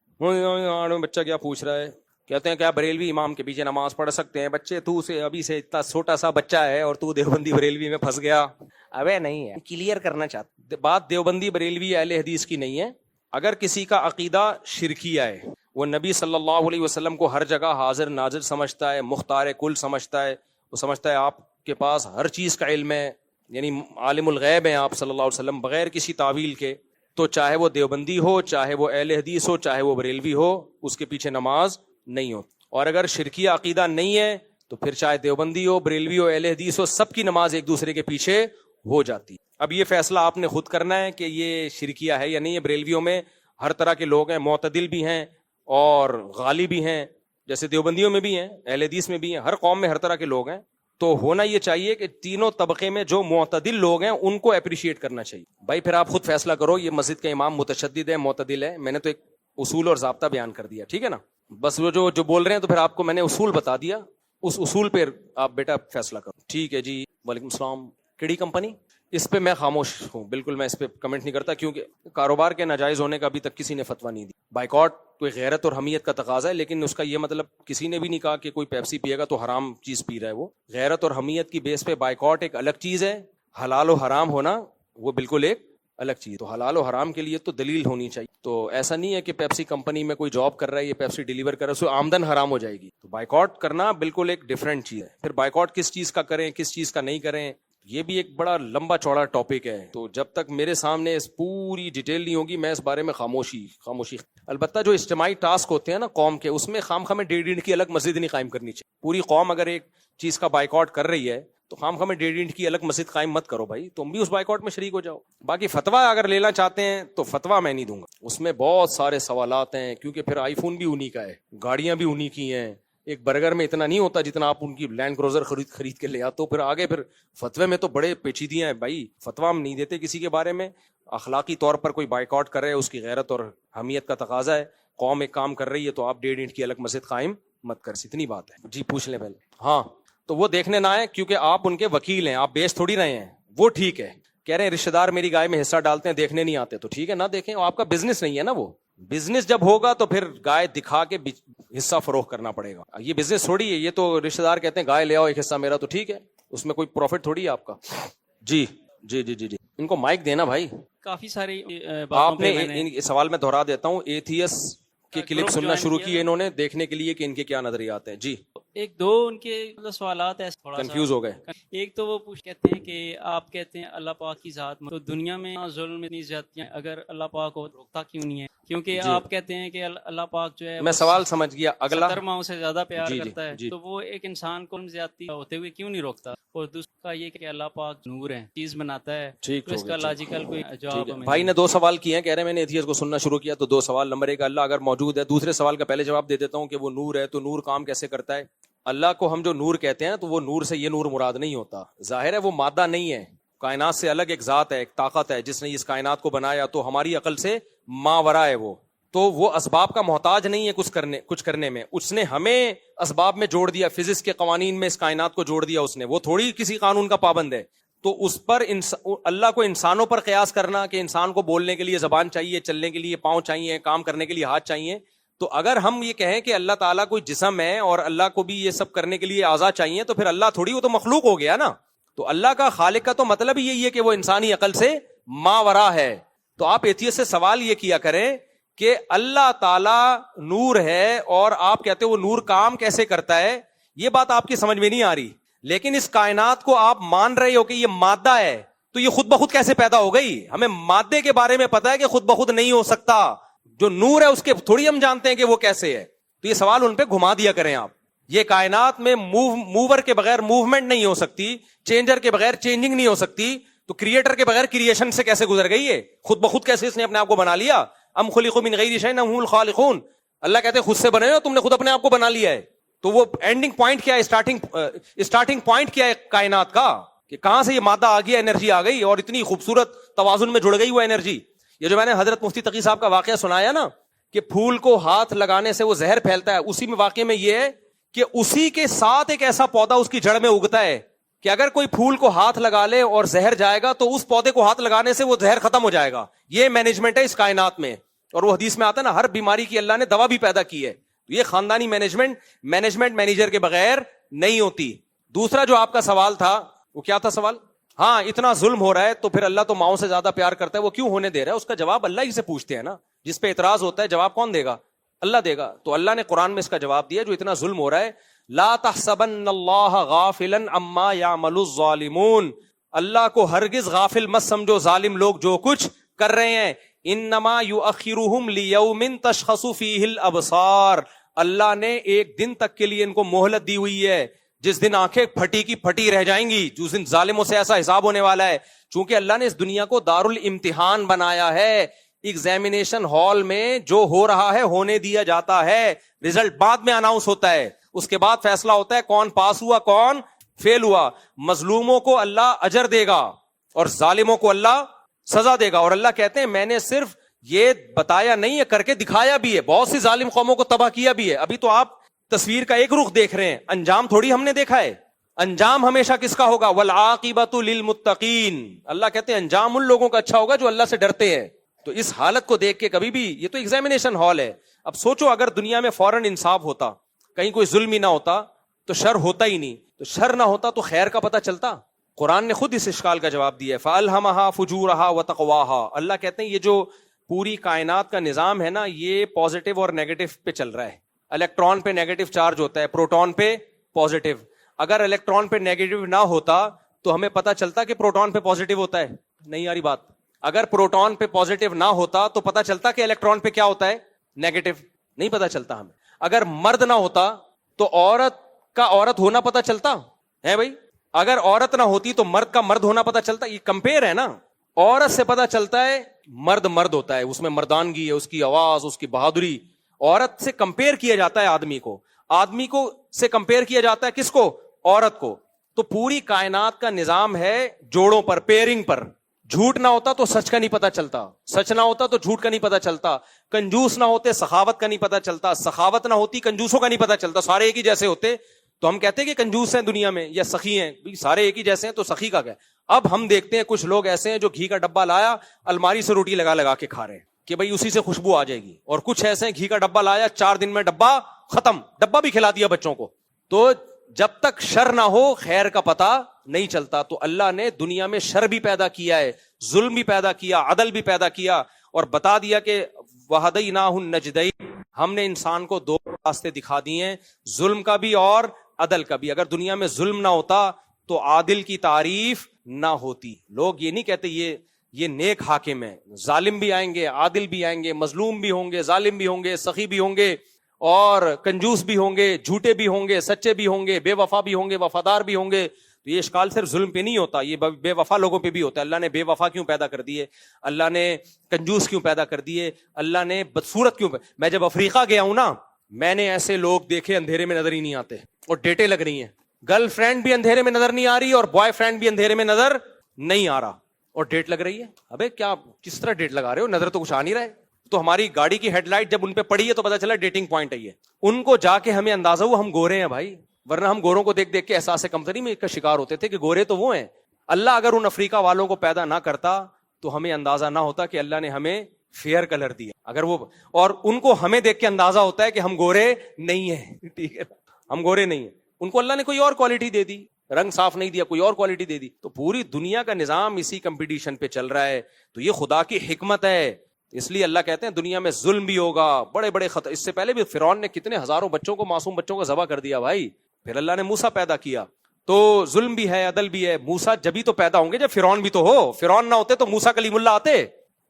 بچہ کیا پوچھ رہا ہے, کہتے ہیں کیا بریلوی امام کے پیچھے نماز پڑھ سکتے ہیں بچے؟ تو سے ابھی سے اتنا چھوٹا سا بچہ ہے اور تو دیوبندی بریلوی میں پھنس گیا. ابے نہیں ہے, کلیئر کرنا چاہتا. بات دیوبندی بریلوی اہل حدیث کی نہیں ہے. اگر کسی کا عقیدہ شرکیہ ہے, وہ نبی صلی اللہ علیہ وسلم کو ہر جگہ حاضر ناظر سمجھتا ہے, مختار کل سمجھتا ہے, وہ سمجھتا ہے آپ کے پاس ہر چیز کا علم ہے, یعنی عالم الغیب ہیں آپ صلی اللہ علیہ وسلم بغیر کسی تعویل کے, تو چاہے وہ دیوبندی ہو, چاہے وہ اہل حدیث ہو, چاہے وہ بریلوی ہو, اس کے پیچھے نماز نہیں ہو. اور اگر شرکیہ عقیدہ نہیں ہے تو پھر چاہے دیوبندی ہو, بریلوی ہو, اہل حدیث ہو, سب کی نماز ایک دوسرے کے پیچھے ہو جاتی. اب یہ فیصلہ آپ نے خود کرنا ہے کہ یہ شرکیہ ہے یا نہیں ہے. بریلویوں میں ہر طرح کے لوگ ہیں, معتدل بھی ہیں اور غالی بھی ہیں, جیسے دیوبندیوں میں بھی ہیں, اہل حدیث میں بھی ہیں, ہر قوم میں ہر طرح کے لوگ ہیں. تو ہونا یہ چاہیے کہ تینوں طبقے میں جو معتدل لوگ ہیں ان کو اپریشیٹ کرنا چاہیے. بھائی پھر آپ خود فیصلہ کرو, یہ مسجد کا امام متشدد ہے معتدل ہے, میں نے تو ایک اصول اور ضابطہ بیان کر دیا, ٹھیک ہے نا, بس وہ جو بول رہے ہیں تو پھر آپ کو میں نے اصول بتا دیا, اس اصول پہ آپ بیٹا فیصلہ کرو. ٹھیک ہے جی, وعلیکم السلام, کیڑی کمپنی, اس پہ میں خاموش ہوں, بالکل میں اس پہ کمنٹ نہیں کرتا, کیونکہ کاروبار کے ناجائز ہونے کا ابھی تک کسی نے فتویٰ نہیں دی. بائیکاٹ کوئی غیرت اور حمیت کا تقاضا ہے, لیکن اس کا یہ مطلب کسی نے بھی نہیں کہا کہ کوئی پیپسی پیے گا تو حرام چیز پی رہا ہے. وہ غیرت اور حمیت کی بیس پہ بائیکاٹ ایک الگ چیز ہے, حلال و حرام ہونا وہ بالکل ایک الگ چیز. تو حلال و حرام کے لیے تو دلیل ہونی چاہیے. تو ایسا نہیں ہے کہ پیپسی کمپنی میں کوئی جاب کر رہا ہے, یہ پیپسی ڈیلیور کر رہا ہے, اس کو آمدن حرام ہو جائے گی. تو بائیکاٹ کرنا بالکل ایک ڈفرینٹ چیز ہے. پھر بائیکاٹ کس چیز کا کریں, کس چیز کا نہیں کریں, یہ بھی ایک بڑا لمبا چوڑا ٹاپک ہے. تو جب تک میرے سامنے اس پوری ڈیٹیل نہیں ہوگی میں اس بارے میں خاموشی. البتہ جو اجتماعی ٹاسک ہوتے ہیں نا قوم کے, اس میں خام خواہ میں 1.5 اینٹ کی الگ مسجد نہیں قائم کرنی چاہیے. پوری قوم اگر ایک چیز کا بائیکاٹ کر رہی ہے تو خام خواہ میں 1.5 اینٹ کی الگ مسجد قائم مت کرو بھائی, تم بھی اس بائیکاٹ میں شریک ہو جاؤ. باقی فتویٰ اگر لینا چاہتے ہیں تو فتویٰ میں نہیں دوں گا, اس میں بہت سارے سوالات ہیں, کیونکہ پھر آئی فون بھی انہی کا ہے, گاڑیاں بھی انہی کی ہیں, ایک برگر میں اتنا نہیں ہوتا جتنا آپ ان کی لینڈ کروزر خرید کے لے آتے ہو. پھر آگے پھر فتوے میں تو بڑے پیچیدیاں ہیں بھائی, فتویٰ ہم نہیں دیتے کسی کے بارے میں. اخلاقی طور پر کوئی بائیکاٹ کر رہے ہے, اس کی غیرت اور حمیت کا تقاضا ہے, قوم ایک کام کر رہی ہے تو آپ 1.5 اینٹ کی الگ مسجد قائم مت کر, اتنی بات ہے. جی پوچھ لیں پہلے. ہاں تو وہ دیکھنے نہ آئے کیونکہ آپ ان کے وکیل ہیں, آپ بیچ تھوڑی رہے ہیں. وہ ٹھیک ہے, کہہ رہے ہیں رشتہ دار میری گائے میں حصہ ڈالتے ہیں, دیکھنے نہیں آتے, تو ٹھیک ہے نہ دیکھیں, آپ کا بزنس نہیں ہے نا. وہ بزنس جب ہوگا تو پھر گائے دکھا کے حصہ فروخت کرنا پڑے گا. یہ بزنس تھوڑی ہے, یہ تو رشتہ دار کہتے ہیں گائے لے آؤ ایک حصہ میرا, تو ٹھیک ہے, اس میں کوئی پروفٹ تھوڑی ہے آپ کا. جی جی جی جی جی ان کو مائک دینا بھائی. کافی ساری آپ نے سوال میں دہرا دیتا ہوں, ایتھیس کی کلپ سننا شروع کی انہوں نے دیکھنے کے لیے کہ ان کے کیا نظریات ہیں. جی ایک دو ان کے سوالات ایسے تھوڑا کنفیوز ہو گئے. ایک تو وہ کہتے ہیں کہ آپ کہتے ہیں اللہ پاک کی ذات, تو دنیا میں ظلم اتنی زیادتیاں, اگر اللہ پاک کو روکتا کیوں نہیں ہے؟ کیونکہ آپ کہتے ہیں کہ اللہ پاک جو ہے, میں سوال سمجھ گیا. اگلا 70 ماؤں سے زیادہ پیار کرتا ہے, تو وہ ایک انسان کو زیادتی ہوتے ہوئے کیوں نہیں روکتا؟ اور دوسرا یہ کہ اللہ پاک نور ہے, چیز بناتا ہے, تو اس کا لاجیکل کوئی جواب. بھائی نے 2 سوال کیے ہیں, کہہ رہے ہیں میں نے ایتھیس کو سننا شروع کیا, تو 2 سوال. نمبر 1 اللہ اگر موجود ہے, دوسرے سوال کا پہلے جواب دے دیتا ہوں کہ وہ نور ہے, تو نور کام کیسے کرتا ہے؟ اللہ کو ہم جو نور کہتے ہیں تو وہ نور سے یہ نور مراد نہیں ہوتا. ظاہر ہے وہ مادہ نہیں ہے, کائنات سے الگ ایک ذات ہے, ایک طاقت ہے جس نے اس کائنات کو بنایا, تو ہماری عقل سے ماورا ہے وہ, تو وہ اسباب کا محتاج نہیں ہے کچھ کرنے میں. اس نے ہمیں اسباب میں جوڑ دیا, فزکس کے قوانین میں اس کائنات کو جوڑ دیا اس نے, وہ تھوڑی کسی قانون کا پابند ہے. تو اس پر اللہ کو انسانوں پر قیاس کرنا کہ انسان کو بولنے کے لیے زبان چاہیے, چلنے کے لیے پاؤں چاہیے, کام کرنے کے لیے ہاتھ چاہیے, تو اگر ہم یہ کہیں کہ اللہ تعالیٰ کوئی جسم ہے اور اللہ کو بھی یہ سب کرنے کے لیے اعضاء چاہیے, تو پھر اللہ تھوڑی, وہ تو مخلوق ہو گیا نا. تو اللہ کا خالق کا تو مطلب یہی ہے کہ وہ انسانی عقل سے ماورا ہے. تو آپ ایتھیس سے سوال یہ کیا کریں کہ اللہ تعالیٰ نور ہے اور آپ کہتے ہیں وہ نور کام کیسے کرتا ہے, یہ بات آپ کی سمجھ میں نہیں آ رہی. لیکن اس کائنات کو آپ مان رہے ہو کہ یہ مادہ ہے, تو یہ خود بخود کیسے پیدا ہو گئی؟ ہمیں مادے کے بارے میں پتا ہے کہ خود بخود نہیں ہو سکتا, جو نور ہے اس کے تھوڑی ہم جانتے ہیں کہ وہ کیسے ہے. تو یہ سوال ان پہ گھما دیا کریں آپ. یہ کائنات میں موور کے بغیر موومنٹ نہیں ہو سکتی, چینجر کے بغیر چینجنگ نہیں ہو سکتی, تو کریٹر کے بغیر کریشن سے کیسے گزر گئی ہے؟ خود بخود کیسے اس نے اپنے آپ کو بنا لیا؟ ام خلقوا من غیر شیء ام هم الخالقون. اللہ کہتے ہیں خود سے بنے ہو, تم نے خود اپنے آپ کو بنا لیا ہے. تو وہ اینڈنگ پوائنٹ کیا ہے, اسٹارٹنگ پوائنٹ کیا ہے کائنات کا, کہ کہاں سے یہ مادہ آ گیا, انرجی آ گئی, اور اتنی خوبصورت توازن میں جڑ گئی وہ انرجی. یہ جو میں نے حضرت مفتی تقی صاحب کا واقعہ سنایا نا کہ پھول کو ہاتھ لگانے سے وہ زہر پھیلتا ہے, اسی میں واقعے میں یہ ہے کہ اسی کے ساتھ ایک ایسا پودا اس کی جڑ میں اگتا ہے کہ اگر کوئی پھول کو ہاتھ لگا لے اور زہر جائے گا تو اس پودے کو ہاتھ لگانے سے وہ زہر ختم ہو جائے گا. یہ مینجمنٹ ہے اس کائنات میں. اور وہ حدیث میں آتا ہے نا, ہر بیماری کی اللہ نے دوا بھی پیدا کی ہے. یہ خاندانی مینجمنٹ مینیجر کے بغیر نہیں ہوتی. دوسرا جو آپ کا سوال تھا وہ کیا تھا سوال؟ ہاں اتنا ظلم ہو رہا ہے تو پھر اللہ تو ماؤں سے زیادہ پیار کرتا ہے, وہ کیوں ہونے دے رہا ہے؟ اس کا جواب اللہ ہی سے پوچھتے ہیں نا. جس پہ اعتراض ہوتا ہے جواب کون دے گا؟ اللہ دے گا. تو اللہ نے قرآن میں اس کا جواب دیا, جو اتنا ظلم ہو رہا ہے, لا تحسبن اللہ غافلا عما یعمل الظالمون, اللہ کو ہرگز غافل مت سمجھو ظالم لوگ جو کچھ کر رہے ہیں. انما یؤخرہم لیوم تشخص فیہ الابصار, اللہ نے ایک دن تک کے لیے ان کو مہلت دی ہوئی ہے, جس دن آنکھیں پھٹی کی پھٹی رہ جائیں گی, جس دن ظالموں سے ایسا حساب ہونے والا ہے. چونکہ اللہ نے اس دنیا کو دار الامتحان بنایا ہے, ایگزامینیشن ہال میں جو ہو رہا ہے ہونے دیا جاتا ہے, رزلٹ بعد میں اناؤنس ہوتا ہے, اس کے بعد فیصلہ ہوتا ہے کون پاس ہوا کون فیل ہوا. مظلوموں کو اللہ اجر دے گا اور ظالموں کو اللہ سزا دے گا. اور اللہ کہتے ہیں میں نے صرف یہ بتایا نہیں ہے, کر کے دکھایا بھی ہے, بہت سی ظالم قوموں کو تباہ کیا بھی ہے. ابھی تو آپ تصویر کا ایک رخ دیکھ رہے ہیں, انجام تھوڑی ہم نے دیکھا ہے. انجام ہمیشہ کس کا ہوگا؟ والعاقبۃ للمتقین. اللہ کہتے ہیں انجام ان لوگوں کا اچھا ہوگا جو اللہ سے ڈرتے ہیں. تو اس حالت کو دیکھ کے کبھی بھی, یہ تو ایگزامینیشن ہال ہے. اب سوچو اگر دنیا میں فوراً انصاف ہوتا, کہیں کوئی ظلم ہی نہ ہوتا, تو شر ہوتا ہی نہیں. تو شر نہ ہوتا تو خیر کا پتہ چلتا. قرآن نے خود اس اشکال کا جواب دیا ہے, فَأَلْهَمَهَا فُجُورَهَا وَتَقْوَاهَا. اللہ کہتے ہیں یہ جو پوری کائنات کا نظام ہے نا, یہ پازیٹیو اور نیگیٹو پہ چل رہا ہے. الیکٹران پہ نیگیٹو چارج ہوتا ہے, پروٹون پہ پازیٹیو. اگر الیکٹران پہ نیگیٹو نہ ہوتا تو ہمیں پتہ چلتا کہ پروٹون پہ پازیٹیو ہوتا ہے. نہیں آ رہی بات؟ اگر پروٹون پہ پازیٹیو نہ ہوتا تو پتہ چلتا کہ الیکٹران پہ کیا ہوتا ہے؟ نیگیٹو. نہیں پتہ چلتا ہمیں. اگر مرد نہ ہوتا تو عورت کا عورت ہونا پتہ چلتا ہے بھائی. اگر عورت نہ ہوتی تو مرد کا مرد ہونا پتہ چلتا. یہ کمپیئر ہے نا. عورت سے پتہ چلتا ہے مرد مرد ہوتا ہے, اس میں مردانگی ہے, اس کی آواز, اس کی بہادری. عورت سے کمپیئر کیا جاتا ہے آدمی کو, آدمی کو سے کمپیئر کیا جاتا ہے کس کو؟ عورت کو. تو پوری کائنات کا نظام ہے جوڑوں پر, پیئرنگ پر. جھوٹ نہ ہوتا تو سچ کا نہیں پتا چلتا, سچ نہ ہوتا تو جھوٹ کا نہیں پتا چلتا, کنجوس نہ ہوتے سخاوت کا نہیں پتا چلتا, سخاوت نہ ہوتی کنجوسوں کا نہیں پتا چلتا. سارے ایک ہی جیسے ہوتے تو ہم کہتے ہیں کہ کنجوس ہیں دنیا میں یا سخی ہیں, سارے ایک ہی جیسے ہیں تو سخی کا کیا. اب ہم دیکھتے ہیں کچھ لوگ ایسے ہیں جو گھی کا ڈبہ لایا, الماری سے روٹی لگا لگا کے کھا رہے ہیں کہ بھائی اسی سے خوشبو آ جائے گی. اور کچھ ایسے ہیں گھی کا ڈبہ لایا, 4 دن میں ڈبہ ختم, ڈبہ بھی کھلا دیا بچوں کو. تو جب تک شر نہ ہو خیر کا پتہ نہیں چلتا. تو اللہ نے دنیا میں شر بھی پیدا کیا ہے, ظلم بھی پیدا کیا, عدل بھی پیدا کیا, اور بتا دیا کہ وَهَدَيْنَاهُ النَّجْدَيْنِ, ہم نے انسان کو 2 راستے دکھا دیے ہیں, ظلم کا بھی اور عدل کا بھی. اگر دنیا میں ظلم نہ ہوتا تو عادل کی تعریف نہ ہوتی. لوگ یہ نہیں کہتے یہ نیک حاکم ہے. ظالم بھی آئیں گے, عادل بھی آئیں گے, مظلوم بھی ہوں گے, ظالم بھی ہوں گے, سخی بھی ہوں گے, اور کنجوس بھی ہوں گے, جھوٹے بھی ہوں گے, سچے بھی ہوں گے, بے وفا بھی ہوں گے, وفادار بھی ہوں گے. تو یہ اشکال صرف ظلم پہ نہیں ہوتا, یہ بے وفا لوگوں پہ بھی ہوتا ہے. اللہ نے بے وفا کیوں پیدا کر دیے, اللہ نے کنجوس کیوں پیدا کر دیے, اللہ نے بدصورت کیوں. میں جب افریقہ گیا ہوں نا, میں نے ایسے لوگ دیکھے اندھیرے میں نظر ہی نہیں آتے, اور ڈیٹیں لگ رہی ہیں. گرل فرینڈ بھی اندھیرے میں نظر نہیں آ رہی اور بوائے فرینڈ بھی اندھیرے میں نظر نہیں آ رہا, اور ڈیٹ لگ رہی ہے. ابے کیا, کس طرح ڈیٹ لگا رہے ہو, نظر تو کچھ آ نہیں رہا ہے. تو ہماری گاڑی کی ہیڈ لائٹ جب ان پہ پڑی ہے تو پتا چلا ڈیٹنگ پوائنٹ ہے یہ. ان کو جا کے ہمیں اندازہ ہوا ہم گورے ہیں بھائی, ورنہ ہم گوروں کو دیکھ دیکھ کے احساس کمتری میں کا شکار ہوتے تھے کہ گورے تو وہ ہیں. اللہ اگر ان افریقہ والوں کو پیدا نہ کرتا تو ہمیں اندازہ نہ ہوتا کہ اللہ نے ہمیں فیئر کلر دیا. اگر وہ, اور ان کو ہمیں دیکھ کے اندازہ ہوتا ہے کہ ہم گورے نہیں ہیں. ٹھیک ہے, ہم گورے نہیں ہیں. ان کو اللہ نے کوئی اور کوالٹی دے دی, رنگ صاف نہیں دیا, کوئی اور کوالٹی دے دی. تو پوری دنیا کا نظام اسی کمپٹیشن پہ چل رہا ہے. تو یہ خدا کی حکمت ہے. اس لیے اللہ کہتے ہیں دنیا میں ظلم بھی ہوگا, بڑے بڑے خطر. اس سے پہلے بھی فرعون نے کتنے ہزاروں بچوں کو, معصوم بچوں کو ذبح کر دیا بھائی. پھر اللہ نے موسیٰ پیدا کیا. تو ظلم بھی ہے, عدل بھی ہے. موسیٰ جبھی تو پیدا ہوں گے جب فرعون بھی تو ہو. فرعون نہ ہوتے تو موسیٰ کلیم اللہ آتے,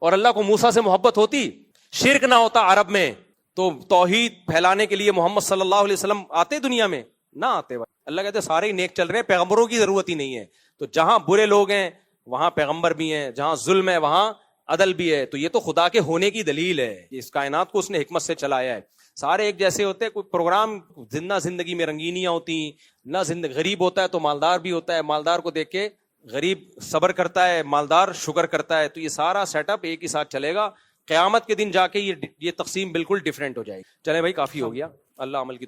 اور اللہ کو موسیٰ سے محبت ہوتی. شرک نہ ہوتا عرب میں تو توحید پھیلانے کے لیے محمد صلی اللہ علیہ وسلم آتے دنیا میں, نہ آتے. اللہ کہتے ہیں سارے ہی نیک چل رہے ہیں, پیغمبروں کی ضرورت ہی نہیں ہے. تو جہاں برے لوگ ہیں وہاں پیغمبر بھی ہیں, جہاں ظلم ہے وہاں عدل بھی ہے. تو یہ تو خدا کے ہونے کی دلیل ہے. اس کائنات کو اس نے حکمت سے چلایا ہے. سارے ایک جیسے ہوتے ہیں, کوئی پروگرام نہ زندگی میں رنگینیاں ہوتی, نہ غریب ہوتا ہے تو مالدار بھی ہوتا ہے, مالدار کو دیکھ کے غریب صبر کرتا ہے, مالدار شکر کرتا ہے. تو یہ سارا سیٹ اپ ایک ہی ساتھ چلے گا. قیامت کے دن جا کے یہ تقسیم بالکل ڈیفرنٹ ہو جائے گی. چلیں بھائی کافی ہو گیا. اللہ عمل کی